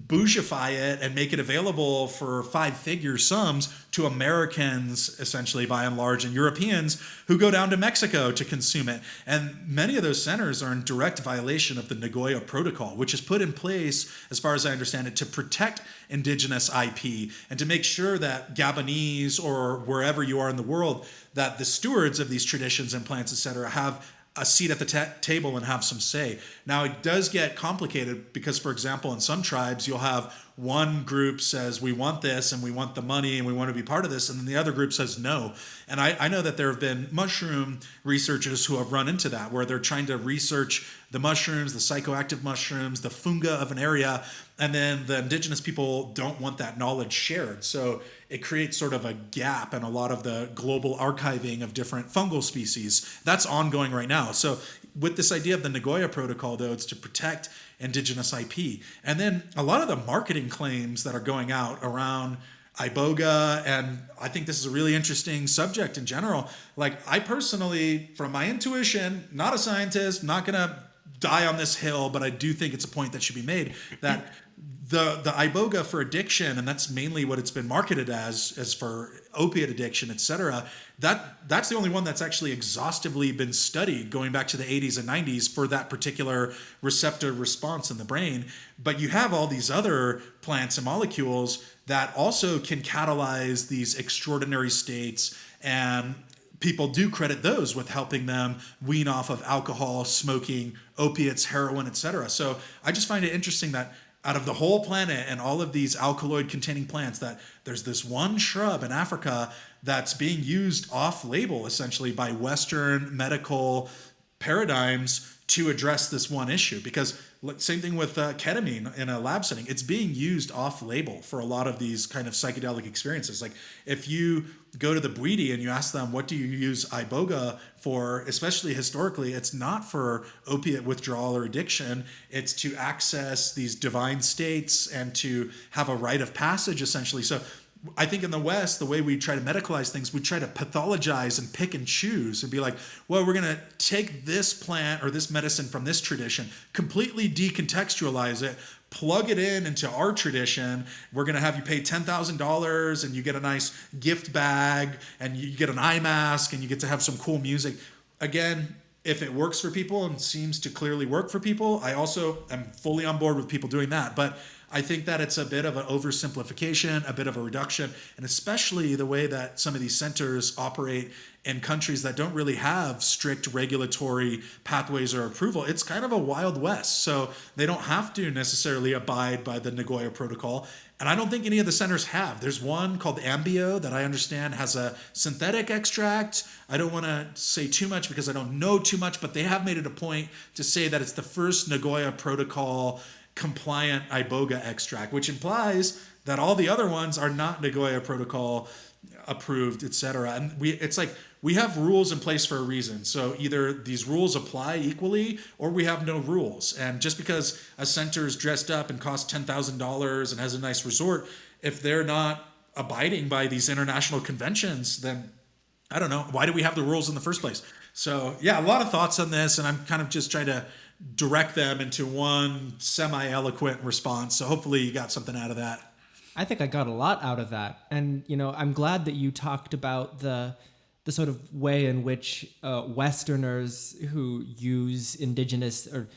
bougify it and make it available for five-figure sums to Americans, essentially, by and large, and Europeans who go down to Mexico to consume it. And many of those centers are in direct violation of the Nagoya Protocol, which is put in place, as far as I understand it, to protect indigenous IP and to make sure that Gabonese or wherever you are in the world, that the stewards of these traditions and plants, et cetera, have a seat at the table and have some say. Now, it does get complicated because, for example, in some tribes, you'll have one group says, we want this and we want the money and we want to be part of this, and then the other group says no. And I know that there have been mushroom researchers who have run into that, where they're trying to research the mushrooms, the psychoactive mushrooms, the funga of an area, and then the indigenous people don't want that knowledge shared. So it creates sort of a gap in a lot of the global archiving of different fungal species. That's ongoing right now. So with this idea of the Nagoya Protocol, though, it's to protect indigenous IP. And then a lot of the marketing claims that are going out around iboga, and I think this is a really interesting subject in general. Like, I personally, from my intuition, not a scientist, not going to die on this hill, but I do think it's a point that should be made that the iboga for addiction, and that's mainly what it's been marketed as for opiate addiction, et cetera, that's the only one that's actually exhaustively been studied going back to the 80s and 90s for that particular receptor response in the brain. But you have all these other plants and molecules that also can catalyze these extraordinary states, and people do credit those with helping them wean off of alcohol, smoking, opiates, heroin, et cetera. So I just find it interesting that out of the whole planet and all of these alkaloid containing plants, that there's this one shrub in Africa that's being used off label essentially by Western medical paradigms to address this one issue. Because same thing with ketamine in a lab setting, it's being used off label for a lot of these kind of psychedelic experiences. Like if you go to the Bwiti and you ask them, what do you use iboga for, especially historically, it's not for opiate withdrawal or addiction. It's to access these divine states and to have a rite of passage, essentially. So I think in the West, the way we try to medicalize things, we try to pathologize and pick and choose and be like, well, we're going to take this plant or this medicine from this tradition, completely decontextualize it, plug it into our tradition. We're going to have you pay $10,000 and you get a nice gift bag and you get an eye mask and you get to have some cool music. Again, if it works for people and seems to clearly work for people, I also am fully on board with people doing that. But I think that it's a bit of an oversimplification, a bit of a reduction, and especially the way that some of these centers operate in countries that don't really have strict regulatory pathways or approval. It's kind of a Wild West. So they don't have to necessarily abide by the Nagoya Protocol. And I don't think any of the centers have. There's one called Ambio that I understand has a synthetic extract. I don't want to say too much because I don't know too much, but they have made it a point to say that it's the first Nagoya Protocol compliant iboga extract, which implies that all the other ones are not Nagoya Protocol approved, etc. And it's like we have rules in place for a reason. So either these rules apply equally or we have no rules. And just because a center is dressed up and costs $10,000 and has a nice resort, if they're not abiding by these international conventions, then I don't know, why do we have the rules in the first place? So yeah, a lot of thoughts on this, and I'm kind of just trying to direct them into one semi-eloquent response. So hopefully you got something out of that.
I think I got a lot out of that. And, I'm glad that you talked about the sort of way in which Westerners who use indigenous or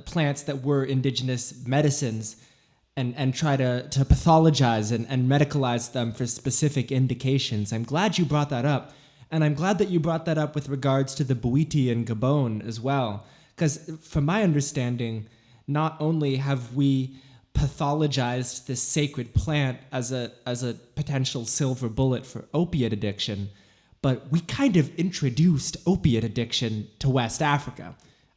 plants that were indigenous medicines and try to pathologize and medicalize them for specific indications. I'm glad you brought that up. And I'm glad that you brought that up with regards to the Bwiti and Gabon as well. Because from my understanding, not only have we pathologized this sacred plant as a potential silver bullet for opiate addiction, but we kind of introduced opiate addiction to West Africa.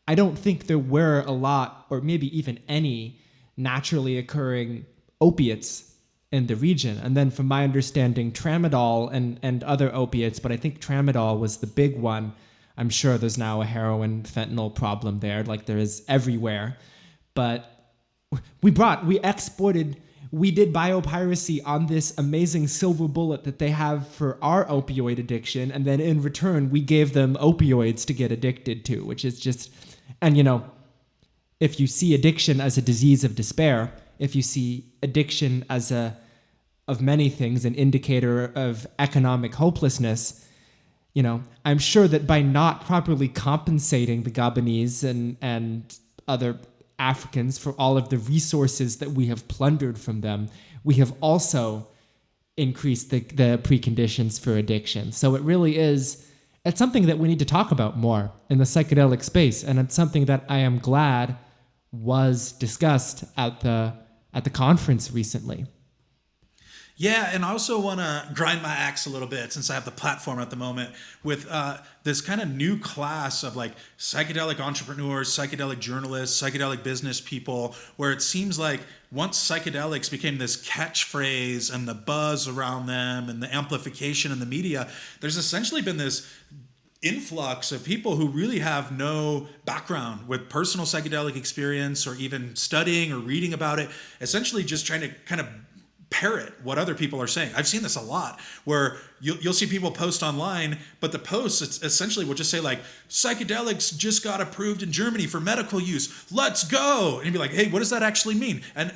I don't think there were a lot, or maybe even any, naturally occurring opiates in the region. And then from my understanding, tramadol and other opiates, but I think tramadol was the big one. I'm sure there's now a heroin fentanyl problem there, like there is everywhere. But we did biopiracy on this amazing silver bullet that they have for our opioid addiction. And then in return, we gave them opioids to get addicted to, which is just, and if you see addiction as a disease of despair, if you see addiction as of many things, an indicator of economic hopelessness, I'm sure that by not properly compensating the Gabonese and other Africans for all of the resources that we have plundered from them, we have also increased the preconditions for addiction. So it really is, it's something that we need to talk about more in the psychedelic space, and it's something that I am glad was discussed at the conference recently.
Yeah, and I also want to grind my axe a little bit, since I have the platform at the moment, with this kind of new class of like psychedelic entrepreneurs, psychedelic journalists, psychedelic business people, where it seems like once psychedelics became this catchphrase and the buzz around them and the amplification in the media, there's essentially been this influx of people who really have no background with personal psychedelic experience or even studying or reading about it, essentially just trying to kind of parrot what other people are saying. I've seen this a lot where you'll see people post online, but the posts essentially will just say like, psychedelics just got approved in Germany for medical use. Let's go. And you'd be like, hey, what does that actually mean? And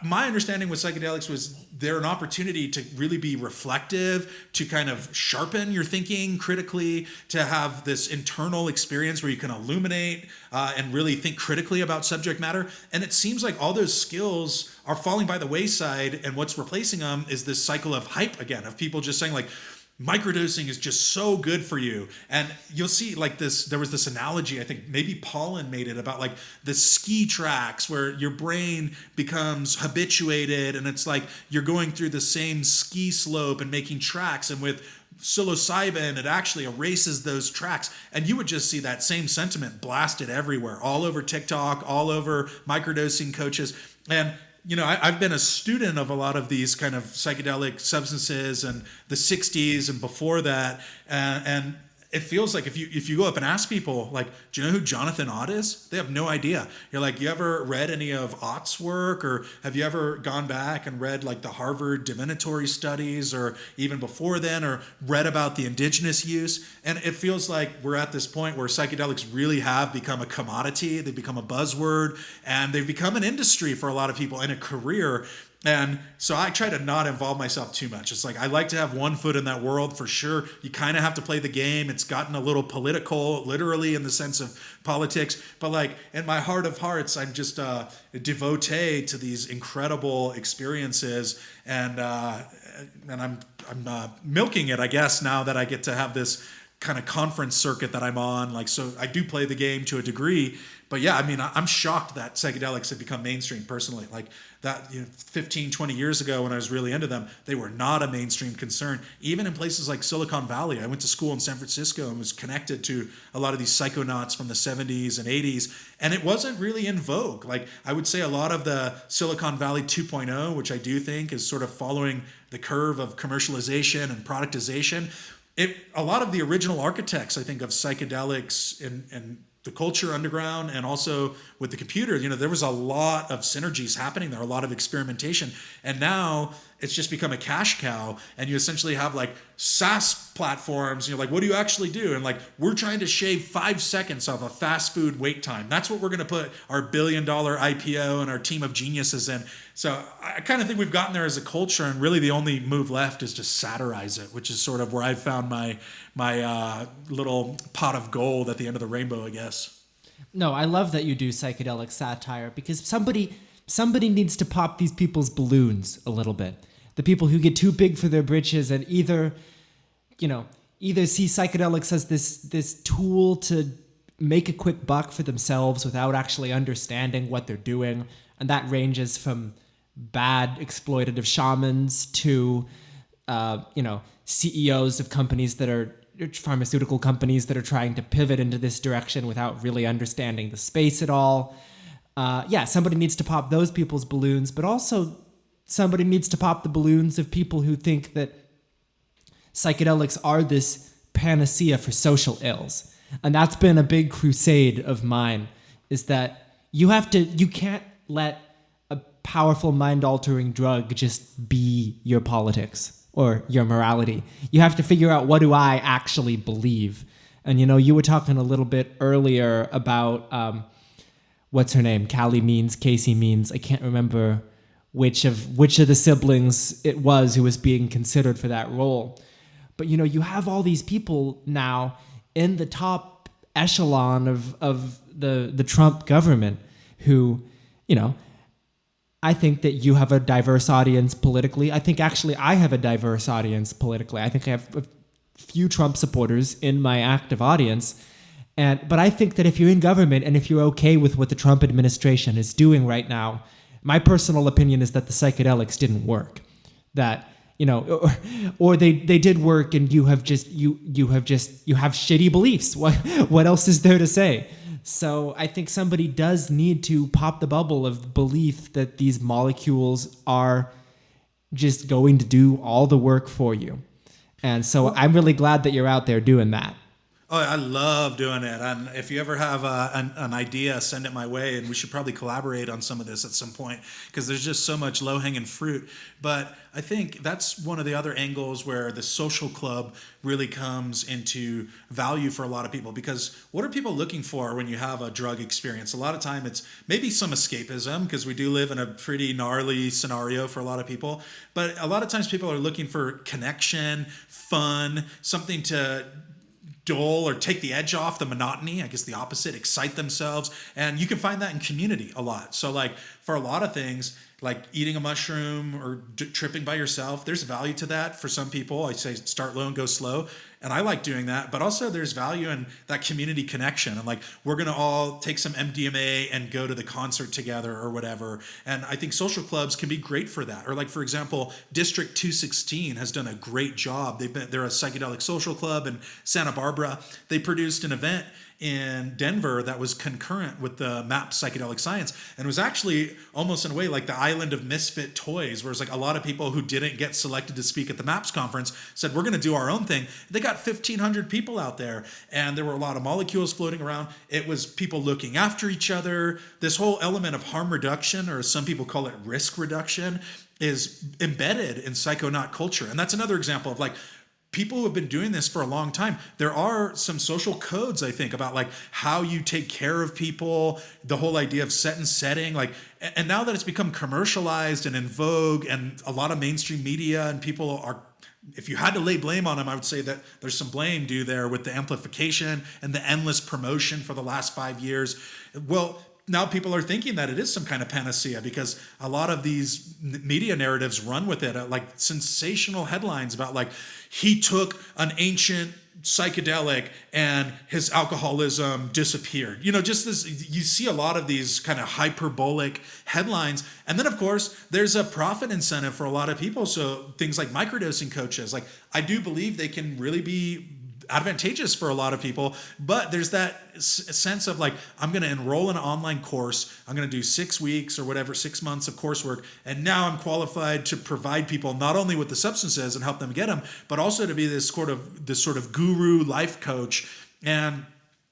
my understanding with psychedelics was they're an opportunity to really be reflective, to kind of sharpen your thinking critically, to have this internal experience where you can illuminate and really think critically about subject matter. And it seems like all those skills are falling by the wayside, and what's replacing them is this cycle of hype again, of people just saying like, microdosing is just so good for you. And you'll see like this, there was this analogy, I think maybe Pollan made it, about like the ski tracks where your brain becomes habituated, and it's like you're going through the same ski slope and making tracks, and with psilocybin it actually erases those tracks. And you would just see that same sentiment blasted everywhere, all over TikTok, all over microdosing coaches. And I've been a student of a lot of these kind of psychedelic substances and the 60s and before that. And it feels like if you go up and ask people, like, do you know who Jonathan Ott is? They have no idea. You're like, you ever read any of Ott's work? Or have you ever gone back and read like the Harvard divinatory studies, or even before then, or read about the indigenous use? And it feels like we're at this point where psychedelics really have become a commodity. They've become a buzzword, and they've become an industry for a lot of people and a career. And so I try to not involve myself too much. It's like I like to have one foot in that world for sure. You kind of have to play the game. It's gotten a little political, literally in the sense of politics. But like in my heart of hearts, I'm just a devotee to these incredible experiences, and I'm milking it, I guess, now that I get to have this kind of conference circuit that I'm on. Like, so I do play the game to a degree. But yeah, I mean, I'm shocked that psychedelics have become mainstream personally. Like that, 15, 20 years ago when I was really into them, they were not a mainstream concern. Even in places like Silicon Valley, I went to school in San Francisco and was connected to a lot of these psychonauts from the 70s and 80s. And it wasn't really in vogue. Like I would say a lot of the Silicon Valley 2.0, which I do think is sort of following the curve of commercialization and productization. A lot of the original architects, I think, of psychedelics and the culture underground, and also with the computer, there was a lot of synergies happening there, a lot of experimentation. And now it's just become a cash cow, and you essentially have like SaaS platforms. You're like, what do you actually do? And like, we're trying to shave 5 seconds off a fast food wait time. That's what we're going to put our $1 billion IPO and our team of geniuses in. So I kind of think we've gotten there as a culture, and really the only move left is to satirize it, which is sort of where I've found my little pot of gold at the end of the rainbow, I guess.
No, I love that you do psychedelic satire, because somebody needs to pop these people's balloons a little bit. The people who get too big for their britches and either see psychedelics as this tool to make a quick buck for themselves without actually understanding what they're doing. And that ranges from bad exploitative shamans to, CEOs of companies that are pharmaceutical companies that are trying to pivot into this direction without really understanding the space at all. Somebody needs to pop those people's balloons, but also somebody needs to pop the balloons of people who think that psychedelics are this panacea for social ills. And that's been a big crusade of mine, is that you can't let a powerful mind-altering drug just be your politics or your morality. You have to figure out, what do I actually believe? And you were talking a little bit earlier about what's her name? Casey Means. I can't remember which of the siblings it was who was being considered for that role. But you have all these people now in the top echelon of the Trump government who, I think that you have a diverse audience politically. I think actually I have a diverse audience politically. I think I have a few Trump supporters in my active audience. But I think that if you're in government and if you're okay with what the Trump administration is doing right now, my personal opinion is that the psychedelics didn't work. That, or they did work, and you have shitty beliefs. What else is there to say? So I think somebody does need to pop the bubble of belief that these molecules are just going to do all the work for you. And so I'm really glad that you're out there doing that.
Oh, I love doing it. And if you ever have an idea, send it my way. And we should probably collaborate on some of this at some point because there's just so much low hanging fruit. But I think that's one of the other angles where the social club really comes into value for a lot of people. Because what are people looking for when you have a drug experience? A lot of time it's maybe some escapism because we do live in a pretty gnarly scenario for a lot of people. But a lot of times people are looking for connection, fun, something to dull or take the edge off the monotony. I guess the opposite, excite themselves. And you can find that in community a lot. So like for a lot of things, like eating a mushroom or tripping by yourself, there's value to that for some people. I say start low and go slow. And I like doing that, but also there's value in that community connection. And like, we're going to all take some MDMA and go to the concert together or whatever. And I think social clubs can be great for that. Or like, for example, District 216 has done a great job. They're a psychedelic social club in Santa Barbara. They produced an event in Denver that was concurrent with the MAP psychedelic science. And it was actually almost in a way like the island of misfit toys, where it's like a lot of people who didn't get selected to speak at the MAPS conference said, we're going to do our own thing. They got 1,500 people out there, and there were a lot of molecules floating around. It was people looking after each other. This whole element of harm reduction, or some people call it risk reduction, is embedded in psychonaut culture. And that's another example of like, people who have been doing this for a long time. There are some social codes, I think, about like how you take care of people, the whole idea of set and setting, like, and now that it's become commercialized and in vogue and a lot of mainstream media and people are, if you had to lay blame on them, I would say that there's some blame due there with the amplification and the endless promotion for the last 5 years. Well, now people are thinking that it is some kind of panacea because a lot of these media narratives run with it, like sensational headlines about like, he took an ancient psychedelic and his alcoholism disappeared. You know, just this, you see a lot of these kind of hyperbolic headlines. And then of course, there's a profit incentive for a lot of people. So things like microdosing coaches, like I do believe they can really be advantageous for a lot of people, but there's that sense of like, I'm going to enroll in an online course. I'm going to do 6 weeks or whatever, 6 months of coursework. And now I'm qualified to provide people not only with the substances and help them get them, but also to be this sort of guru life coach. And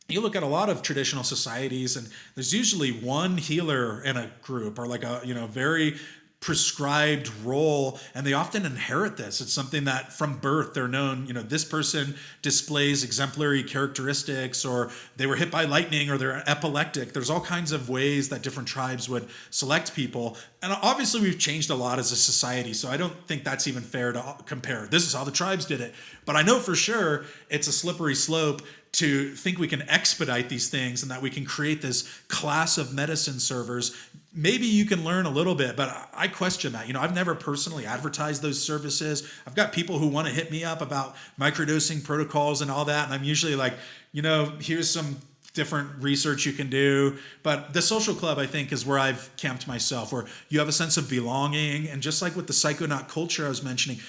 you look at a lot of traditional societies and there's usually one healer in a group or like a, very prescribed role, and they often inherit this. It's something that from birth they're known, this person displays exemplary characteristics, or they were hit by lightning, or they're epileptic. There's all kinds of ways that different tribes would select people. And obviously we've changed a lot as a society, so I don't think that's even fair to compare. This is how the tribes did it. But I know for sure it's a slippery slope to think we can expedite these things and that we can create this class of medicine servers. Maybe you can learn a little bit, but I question that. I've never personally advertised those services. I've got people who want to hit me up about microdosing protocols and all that. And I'm usually like, here's some different research you can do. But the social club, I think, is where I've camped myself, where you have a sense of belonging. And just like with the psychonaut culture I was mentioning,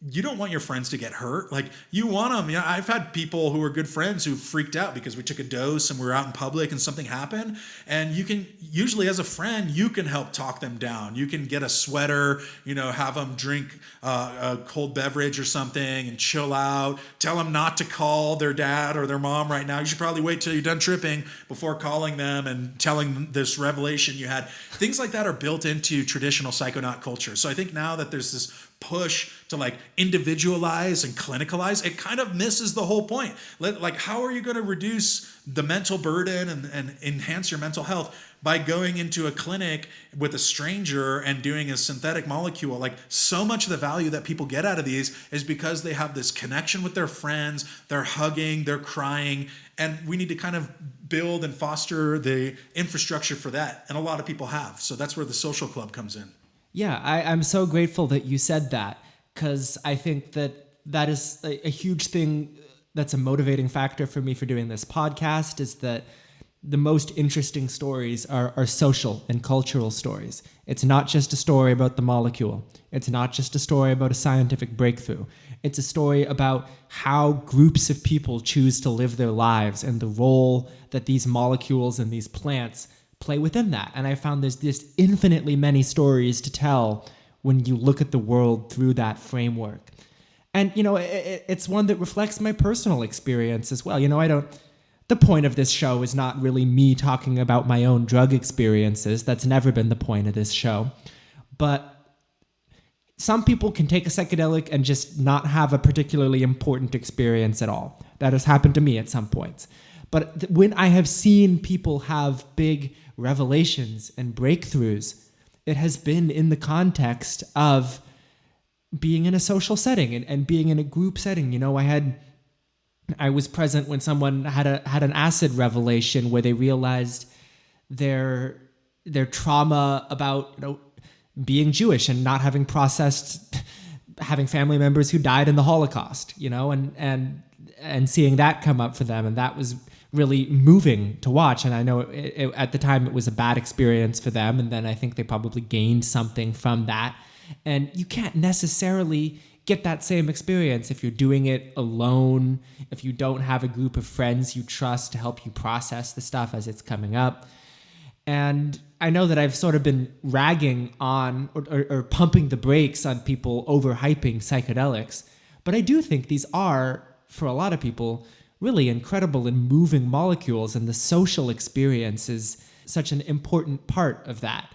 you don't want your friends to get hurt. Like, you want them. I've had people who are good friends who freaked out because we took a dose and we were out in public and something happened. And you can usually, as a friend, you can help talk them down. You can get a sweater, have them drink a cold beverage or something and chill out. Tell them not to call their dad or their mom right now. You should probably wait till you're done tripping before calling them and telling them this revelation you had. Things like that are built into traditional psychonaut culture. So I think now that there's this push to like individualize and clinicalize, it kind of misses the whole point. Like, how are you going to reduce the mental burden and enhance your mental health by going into a clinic with a stranger and doing a synthetic molecule? Like, so much of the value that people get out of these is because they have this connection with their friends, they're hugging, they're crying, and we need to kind of build and foster the infrastructure for that. And a lot of people have. So that's where the social club comes in.
Yeah, I'm so grateful that you said that, because I think that is a huge thing that's a motivating factor for me for doing this podcast, is that the most interesting stories are social and cultural stories. It's not just a story about the molecule. It's not just a story about a scientific breakthrough. It's a story about how groups of people choose to live their lives and the role that these molecules and these plants play within that. And I found there's just infinitely many stories to tell when you look at the world through that framework. And, it's one that reflects my personal experience as well. The point of this show is not really me talking about my own drug experiences. That's never been the point of this show. But some people can take a psychedelic and just not have a particularly important experience at all. That has happened to me at some points. But when I have seen people have big revelations and breakthroughs, it has been in the context of being in a social setting and being in a group setting. I was present when someone had an acid revelation where they realized their trauma about being Jewish and not having processed having family members who died in the Holocaust, and seeing that come up for them, and that was really moving to watch. And I know at the time it was a bad experience for them, and then I think they probably gained something from that. And you can't necessarily get that same experience if you're doing it alone, if you don't have a group of friends you trust to help you process the stuff as it's coming up. And I know that I've sort of been ragging on or pumping the brakes on people overhyping psychedelics, but I do think these are, for a lot of people, really incredible and moving molecules, and the social experience is such an important part of that.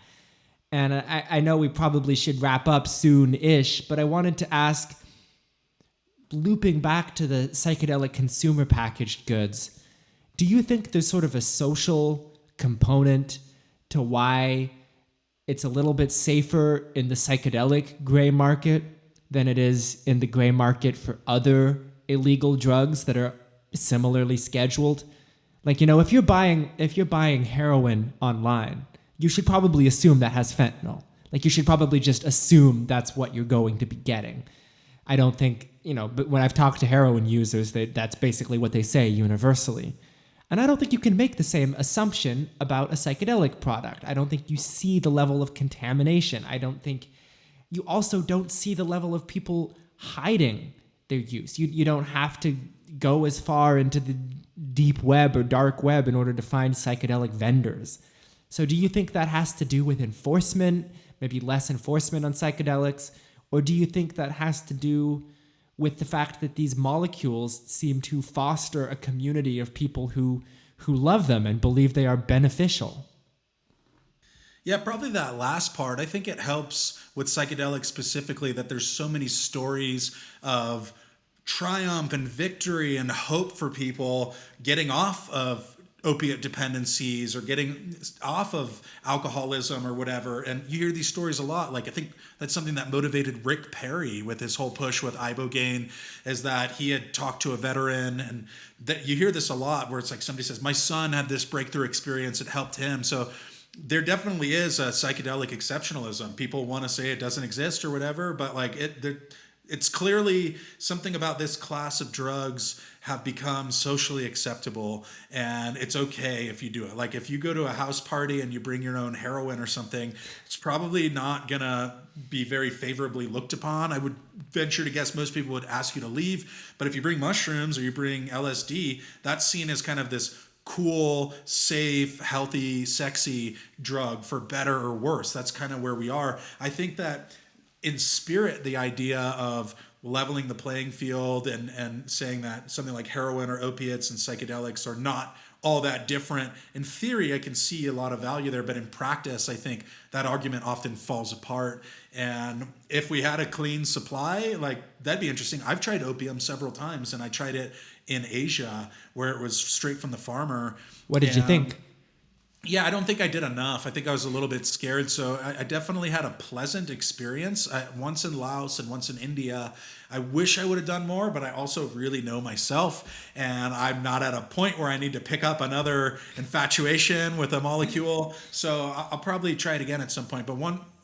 And I know we probably should wrap up soon-ish, but I wanted to ask, looping back to the psychedelic consumer packaged goods, do you think there's sort of a social component to why it's a little bit safer in the psychedelic gray market than it is in the gray market for other illegal drugs that are similarly scheduled? Like, if you're buying heroin online, you should probably assume that has fentanyl. Like, you should probably just assume that's what you're going to be getting. I don't think, but when I've talked to heroin users, that's basically what they say universally. And I don't think you can make the same assumption about a psychedelic product. I don't think you see the level of contamination. I don't think you also don't see the level of people hiding their use. You don't have to go as far into the deep web or dark web in order to find psychedelic vendors. So do you think that has to do with enforcement, maybe less enforcement on psychedelics? Or do you think that has to do with the fact that these molecules seem to foster a community of people who love them and believe they are beneficial?
Yeah, probably that last part. I think it helps with psychedelics specifically that there's so many stories of triumph and victory and hope for people getting off of opiate dependencies or getting off of alcoholism or whatever. And you hear these stories a lot. Like, I think that's something that motivated Rick Perry with his whole push with ibogaine, is that he had talked to a veteran, and that you hear this a lot where it's like somebody says, my son had this breakthrough experience, it helped him. So there definitely is a psychedelic exceptionalism. People want to say it doesn't exist or whatever, but like it's clearly something about this class of drugs have become socially acceptable, and it's okay if you do it. Like, if you go to a house party and you bring your own heroin or something, it's probably not gonna be very favorably looked upon. I would venture to guess most people would ask you to leave. But if you bring mushrooms or you bring LSD, that's seen as kind of this cool, safe, healthy, sexy drug, for better or worse. That's kind of where we are. I think that in spirit, the idea of leveling the playing field and saying that something like heroin or opiates and psychedelics are not all that different. In theory, I can see a lot of value there, but in practice, I think that argument often falls apart. And if we had a clean supply, like, that'd be interesting. I've tried opium several times, and I tried it in Asia where it was straight from the farmer.
What did you think?
Yeah, I don't think I did enough. I think I was a little bit scared. So I definitely had a pleasant experience. Once in Laos and once in India. I wish I would have done more, but I also really know myself. And I'm not at a point where I need to pick up another infatuation with a molecule. So I'll probably try it again at some point. But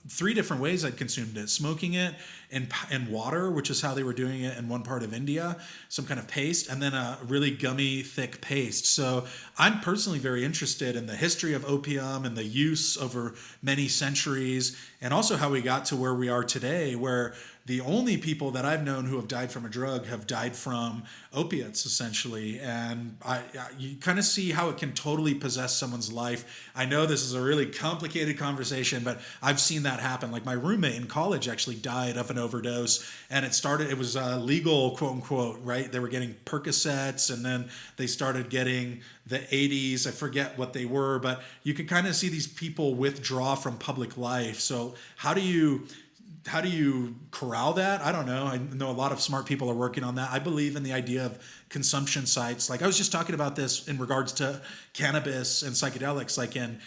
three different ways I'd consumed it: smoking it in water, which is how they were doing it in one part of India, some kind of paste, and then a really gummy, thick paste. So I'm personally very interested in the history of opium and the use over many centuries, and also how we got to where we are today, where the only people that I've known who have died from a drug have died from opiates, essentially. And you kind of see how it can totally possess someone's life. I know this is a really complicated conversation, but I've seen that happen. Like my roommate in college actually died of an overdose, and it was legal, quote unquote, right? They were getting Percocets, and then they started getting the 80s. I forget what they were, but you can kind of see these people withdraw from public life. So how do you corral that? I don't know. I know a lot of smart people are working on that. I believe in the idea of consumption sites. Like I was just talking about this in regards to cannabis and psychedelics, like in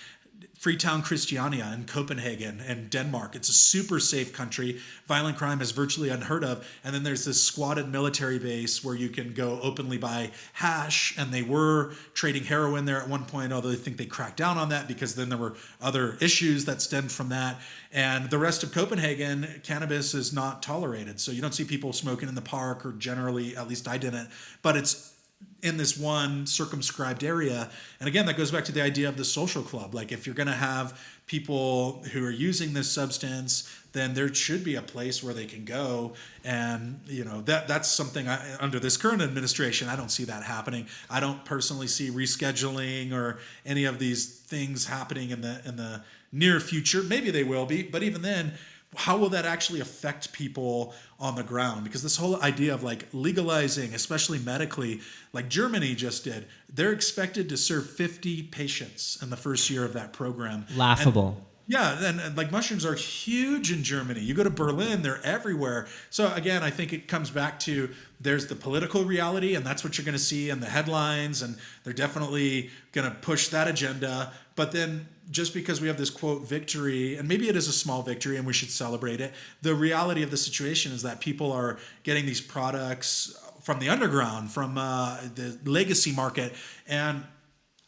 Freetown, Christiania in Copenhagen and Denmark. It's a super safe country. Violent crime is virtually unheard of. And then there's this squatted military base where you can go openly buy hash. And they were trading heroin there at one point, although I think they cracked down on that because then there were other issues that stemmed from that. And the rest of Copenhagen, cannabis is not tolerated. So you don't see people smoking in the park, or generally, at least I didn't. But it's in this one circumscribed area. And again, that goes back to the idea of the social club. Like if you're going to have people who are using this substance, then there should be a place where they can go. And that's something under this current administration, I don't see that happening. I don't personally see rescheduling or any of these things happening in the near future. Maybe they will be, but even then, how will that actually affect people on the ground? Because this whole idea of like legalizing, especially medically, like Germany just did, they're expected to serve 50 patients in the first year of that program.
Laughable.
And like mushrooms are huge in Germany. You go to Berlin, they're everywhere. So again, I think it comes back to there's the political reality, and that's what you're going to see in the headlines, and they're definitely going to push that agenda. But then just because we have this quote victory, and maybe it is a small victory and we should celebrate it, the reality of the situation is that people are getting these products from the underground, from the legacy market. And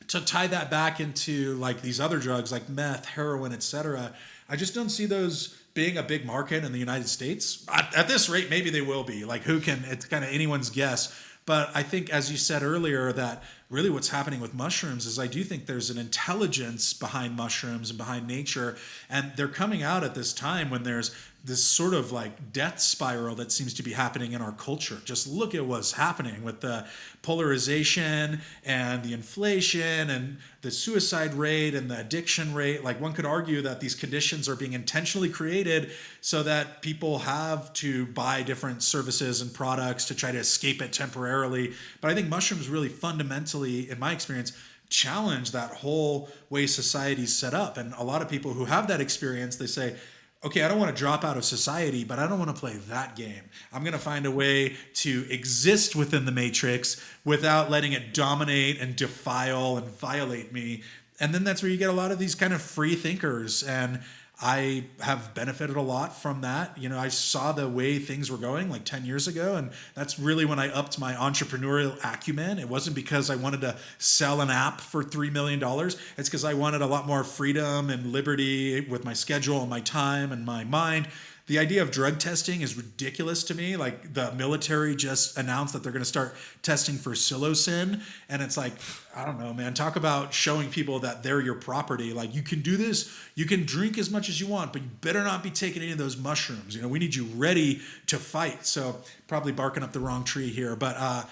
to tie that back into like these other drugs like meth, heroin, etc., I just don't see those being a big market in the United States. At this rate, maybe they will be. Like it's kind of anyone's guess. But I think, as you said earlier, that really what's happening with mushrooms is I do think there's an intelligence behind mushrooms and behind nature. And they're coming out at this time when there's this sort of like death spiral that seems to be happening in our culture. Just look at what's happening with the polarization and the inflation and the suicide rate and the addiction rate. Like one could argue that these conditions are being intentionally created so that people have to buy different services and products to try to escape it temporarily. But I think mushrooms really fundamentally, in my experience, challenge that whole way society's set up. And a lot of people who have that experience, they say, okay, I don't want to drop out of society, but I don't want to play that game. I'm going to find a way to exist within the matrix without letting it dominate and defile and violate me. And then that's where you get a lot of these kind of free thinkers. And I have benefited a lot from that. I saw the way things were going like 10 years ago, and that's really when I upped my entrepreneurial acumen. It wasn't because I wanted to sell an app for $3 million. It's because I wanted a lot more freedom and liberty with my schedule and my time and my mind. The idea of drug testing is ridiculous to me. Like the military just announced that they're going to start testing for psilocin. And it's like, I don't know, man, talk about showing people that they're your property. Like you can do this, you can drink as much as you want, but you better not be taking any of those mushrooms. We need you ready to fight. So probably barking up the wrong tree here. But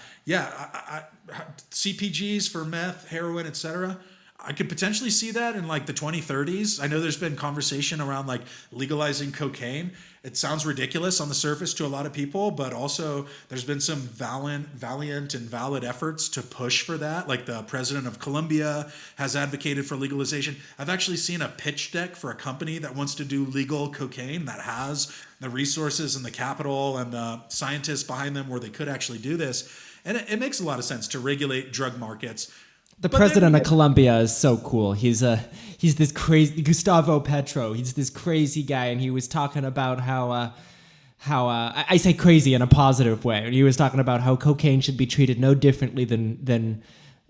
CPGs for meth, heroin, etc., I could potentially see that in like the 2030s. I know there's been conversation around like legalizing cocaine. It sounds ridiculous on the surface to a lot of people, but also there's been some valiant and valid efforts to push for that. Like the president of Colombia has advocated for legalization. I've actually seen a pitch deck for a company that wants to do legal cocaine that has the resources and the capital and the scientists behind them where they could actually do this. And it makes a lot of sense to regulate drug markets.
The president of Colombia is so cool. He's this crazy Gustavo Petro. He's this crazy guy, and he was talking about how I say crazy in a positive way. And he was talking about how cocaine should be treated no differently than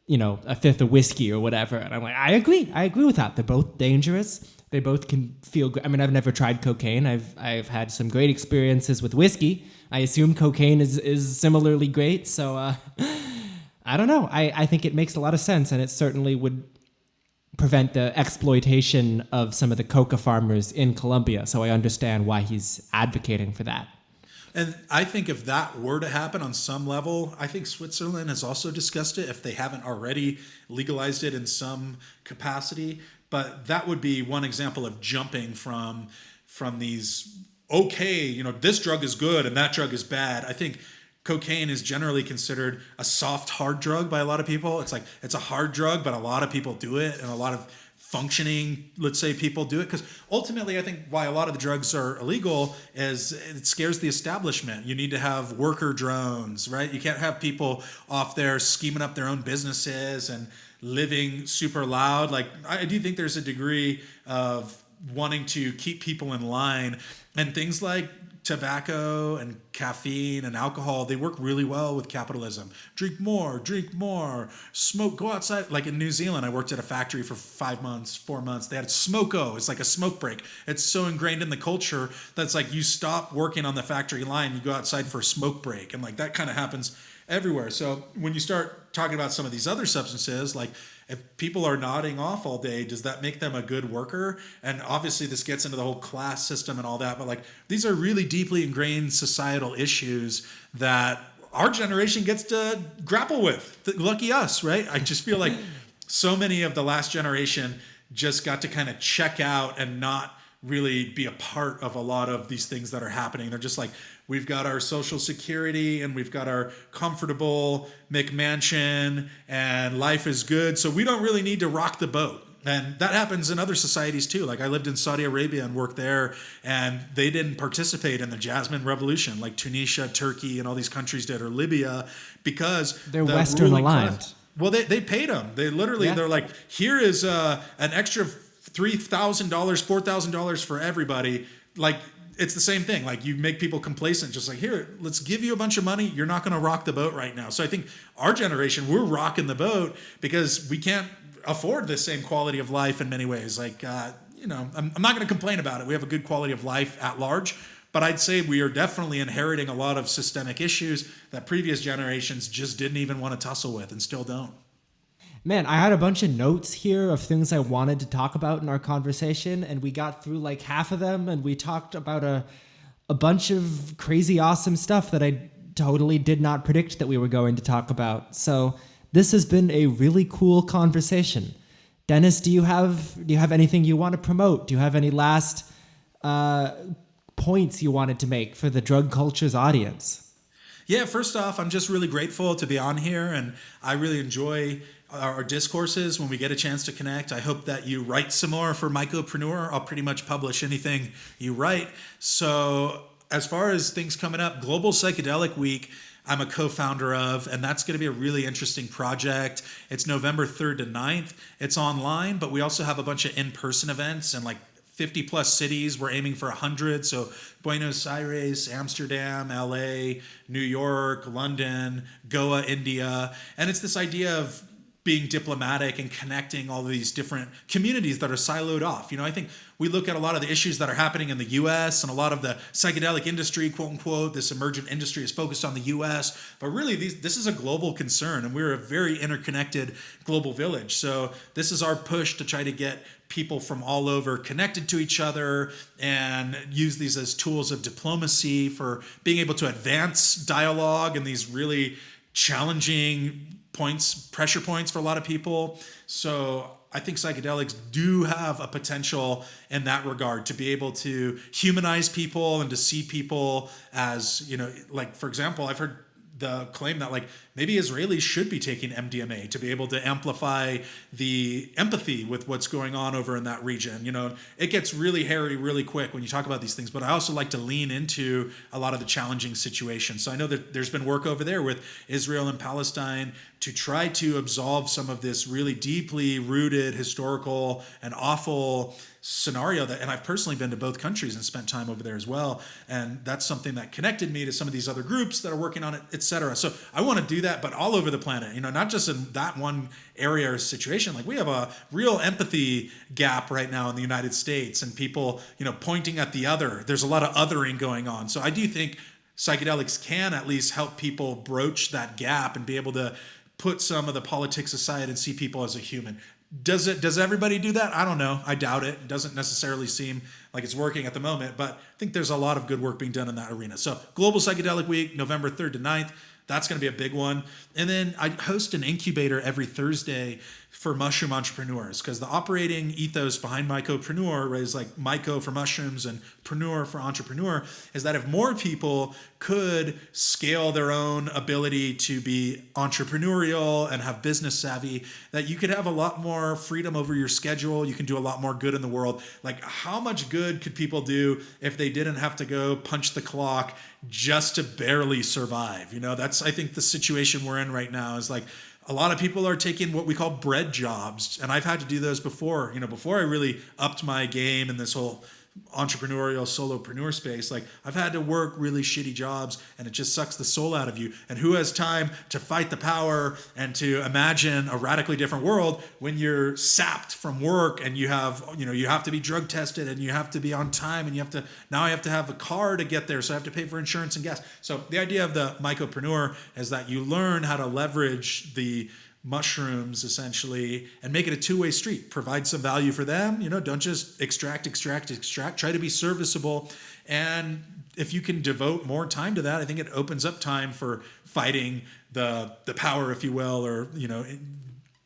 a fifth of whiskey or whatever. And I'm like, I agree with that. They're both dangerous. They both can feel good. I mean, I've never tried cocaine. I've had some great experiences with whiskey. I assume cocaine is similarly great. So I don't know. I think it makes a lot of sense, and it certainly would prevent the exploitation of some of the coca farmers in Colombia. So I understand why he's advocating for that.
And I think if that were to happen on some level, I think Switzerland has also discussed it if they haven't already legalized it in some capacity. But that would be one example of jumping from these, okay, this drug is good and that drug is bad. I think cocaine is generally considered a soft, hard drug by a lot of people. It's like it's a hard drug, but a lot of people do it, and a lot of functioning, let's say, people do it, because ultimately I think why a lot of the drugs are illegal is it scares the establishment. You need to have worker drones, right? You can't have people off there scheming up their own businesses and living super loud. Like, I do think there's a degree of wanting to keep people in line, and things like tobacco and caffeine and alcohol, they work really well with capitalism. Drink more, smoke, go outside. Like in New Zealand, I worked at a factory for 5 months, 4 months. They had smoko. It's like a smoke break. It's so ingrained in the culture that's like you stop working on the factory line, you go outside for a smoke break. And like that kind of happens everywhere. So when you start talking about some of these other substances, like if people are nodding off all day, does that make them a good worker? And obviously this gets into the whole class system and all that, but like these are really deeply ingrained societal issues that our generation gets to grapple with. Lucky us, right? I just feel like so many of the last generation just got to kind of check out and not really be a part of a lot of these things that are happening. They're just like, we've got our social security and we've got our comfortable McMansion and life is good. So we don't really need to rock the boat. And that happens in other societies too. Like I lived in Saudi Arabia and worked there, and they didn't participate in the Jasmine Revolution like Tunisia, Turkey, and all these countries did, or Libya, because
they're Western aligned.
Well, they paid them. They literally, they're like, here is an extra $3,000, $4,000 for everybody. Like, it's the same thing. Like, you make people complacent, just like, here, let's give you a bunch of money. You're not going to rock the boat right now. So I think our generation, we're rocking the boat because we can't afford the same quality of life in many ways. Like, I'm not going to complain about it. We have a good quality of life at large, but I'd say we are definitely inheriting a lot of systemic issues that previous generations just didn't even want to tussle with and still don't.
Man, I had a bunch of notes here of things I wanted to talk about in our conversation, and we got through like half of them, and we talked about a bunch of crazy awesome stuff that I totally did not predict that we were going to talk about. So this has been a really cool conversation. Dennis, do you have anything you want to promote? Do you have any last points you wanted to make for the drug culture's audience?
Yeah, first off, I'm just really grateful to be on here, and I really enjoy our discourses when we get a chance to connect. I hope that you write some more for Mycopreneur. I'll pretty much publish anything you write. So as far as things coming up, Global Psychedelic Week, I'm a co-founder of, and that's going to be a really interesting project. It's November 3rd to 9th. It's online, but we also have a bunch of in-person events and like 50 plus cities. We're aiming for 100. So Buenos Aires, Amsterdam, LA, New York, London, Goa, India. And it's this idea of being diplomatic and connecting all of these different communities that are siloed off. I think we look at a lot of the issues that are happening in the US, and a lot of the psychedelic industry, quote unquote, this emergent industry is focused on the US, but really this is a global concern, and we're a very interconnected global village. So this is our push to try to get people from all over connected to each other and use these as tools of diplomacy for being able to advance dialogue in these really challenging pressure points for a lot of people. So I think psychedelics do have a potential in that regard to be able to humanize people and to see people as, like, for example, I've heard the claim that like maybe Israelis should be taking MDMA to be able to amplify the empathy with what's going on over in that region. It gets really hairy really quick when you talk about these things, but I also like to lean into a lot of the challenging situations. So I know that there's been work over there with Israel and Palestine to try to absolve some of this really deeply rooted historical and awful scenario and I've personally been to both countries and spent time over there as well. And that's something that connected me to some of these other groups that are working on it, etc. So I want to do that, but all over the planet, not just in that one area or situation. Like we have a real empathy gap right now in the United States, and people, pointing at the other. There's a lot of othering going on. So I do think psychedelics can at least help people broach that gap and be able to put some of the politics aside and see people as a human. Does everybody do that? I don't know. I doubt it. It doesn't necessarily seem like it's working at the moment, but I think there's a lot of good work being done in that arena. So Global Psychedelic Week, November 3rd to 9th. That's going to be a big one. And then I host an incubator every Thursday for mushroom entrepreneurs, because the operating ethos behind Mycopreneur is like myco for mushrooms and preneur for entrepreneur, is that if more people could scale their own ability to be entrepreneurial and have business savvy, that you could have a lot more freedom over your schedule. You can do a lot more good in the world. Like, how much good could people do if they didn't have to go punch the clock just to barely survive? You know, that's, I think, the situation we're in right now, is like, a lot of people are taking what we call bread jobs. And I've had to do those before, before I really upped my game in this whole entrepreneurial solopreneur space. Like, I've had to work really shitty jobs, and it just sucks the soul out of you. And who has time to fight the power and to imagine a radically different world when you're sapped from work, and you have to be drug tested, and you have to be on time, and now I have to have a car to get there, so I have to pay for insurance and gas. So the idea of the Mycopreneur is that you learn how to leverage the mushrooms essentially and make it a two-way street. Provide some value for them, don't just extract. Try to be serviceable. And if you can devote more time to that, I think it opens up time for fighting the power, if you will, or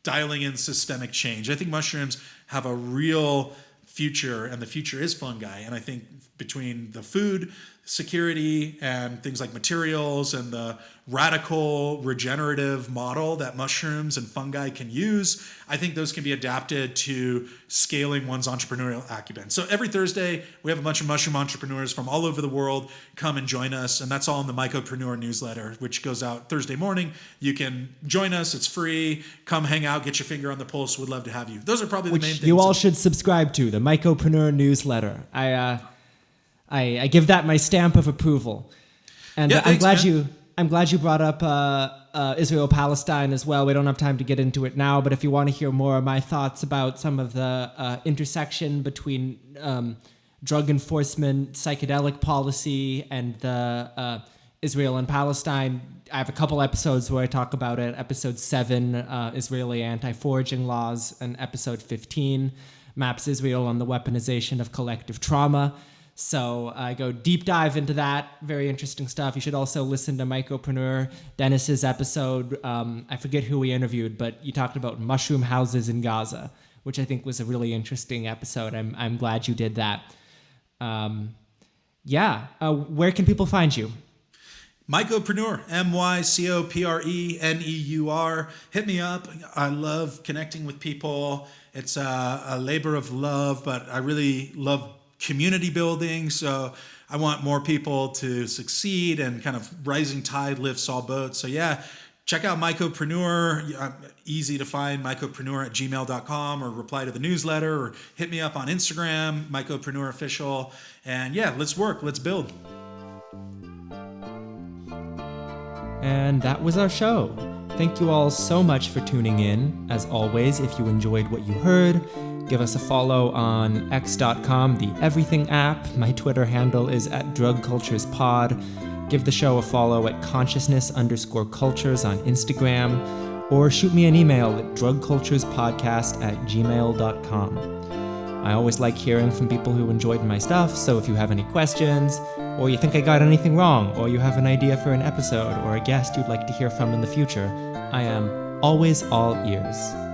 dialing in systemic change. I think mushrooms have a real future, and the future is fungi. And I think between the food security and things like materials and the radical regenerative model that mushrooms and fungi can use, I think those can be adapted to scaling one's entrepreneurial acumen. So every Thursday, we have a bunch of mushroom entrepreneurs from all over the world come and join us. And that's all in the Mycopreneur newsletter, which goes out Thursday morning. You can join us. It's free. Come hang out, get your finger on the pulse. We'd love to have you. Those are probably the main things.
You all should subscribe to, the Mycopreneur newsletter. I give that my stamp of approval. And
yeah, thanks,
I'm glad you brought up Israel-Palestine as well. We don't have time to get into it now, but if you want to hear more of my thoughts about some of the intersection between drug enforcement, psychedelic policy, and the Israel and Palestine, I have a couple episodes where I talk about it. Episode 7, Israeli anti-foraging laws, and episode 15, maps Israel on the weaponization of collective trauma. So I go deep dive into that. Very interesting stuff. You should also listen to Mycopreneur, Dennis's episode. I forget who we interviewed, but you talked about mushroom houses in Gaza, which I think was a really interesting episode. I'm glad you did that. Where can people find you?
Mycopreneur, Mycopreneur. Hit me up. I love connecting with people. It's a labor of love, but I really love community building. So I want more people to succeed, and kind of rising tide lifts all boats. So yeah, check out Mycopreneur. Easy to find, mycopreneur@gmail.com, or reply to the newsletter, or hit me up on Instagram, Mycopreneur Official. And yeah, let's work, let's build.
And that was our show. Thank you all so much for tuning in. As always, if you enjoyed what you heard, give us a follow on x.com, the everything app. My Twitter handle is @drugculturespod. Give the show a follow at consciousness_cultures on Instagram, or shoot me an email at drugculturespodcast@gmail.com. I always like hearing from people who enjoyed my stuff, so if you have any questions, or you think I got anything wrong, or you have an idea for an episode or a guest you'd like to hear from in the future, I am always all ears.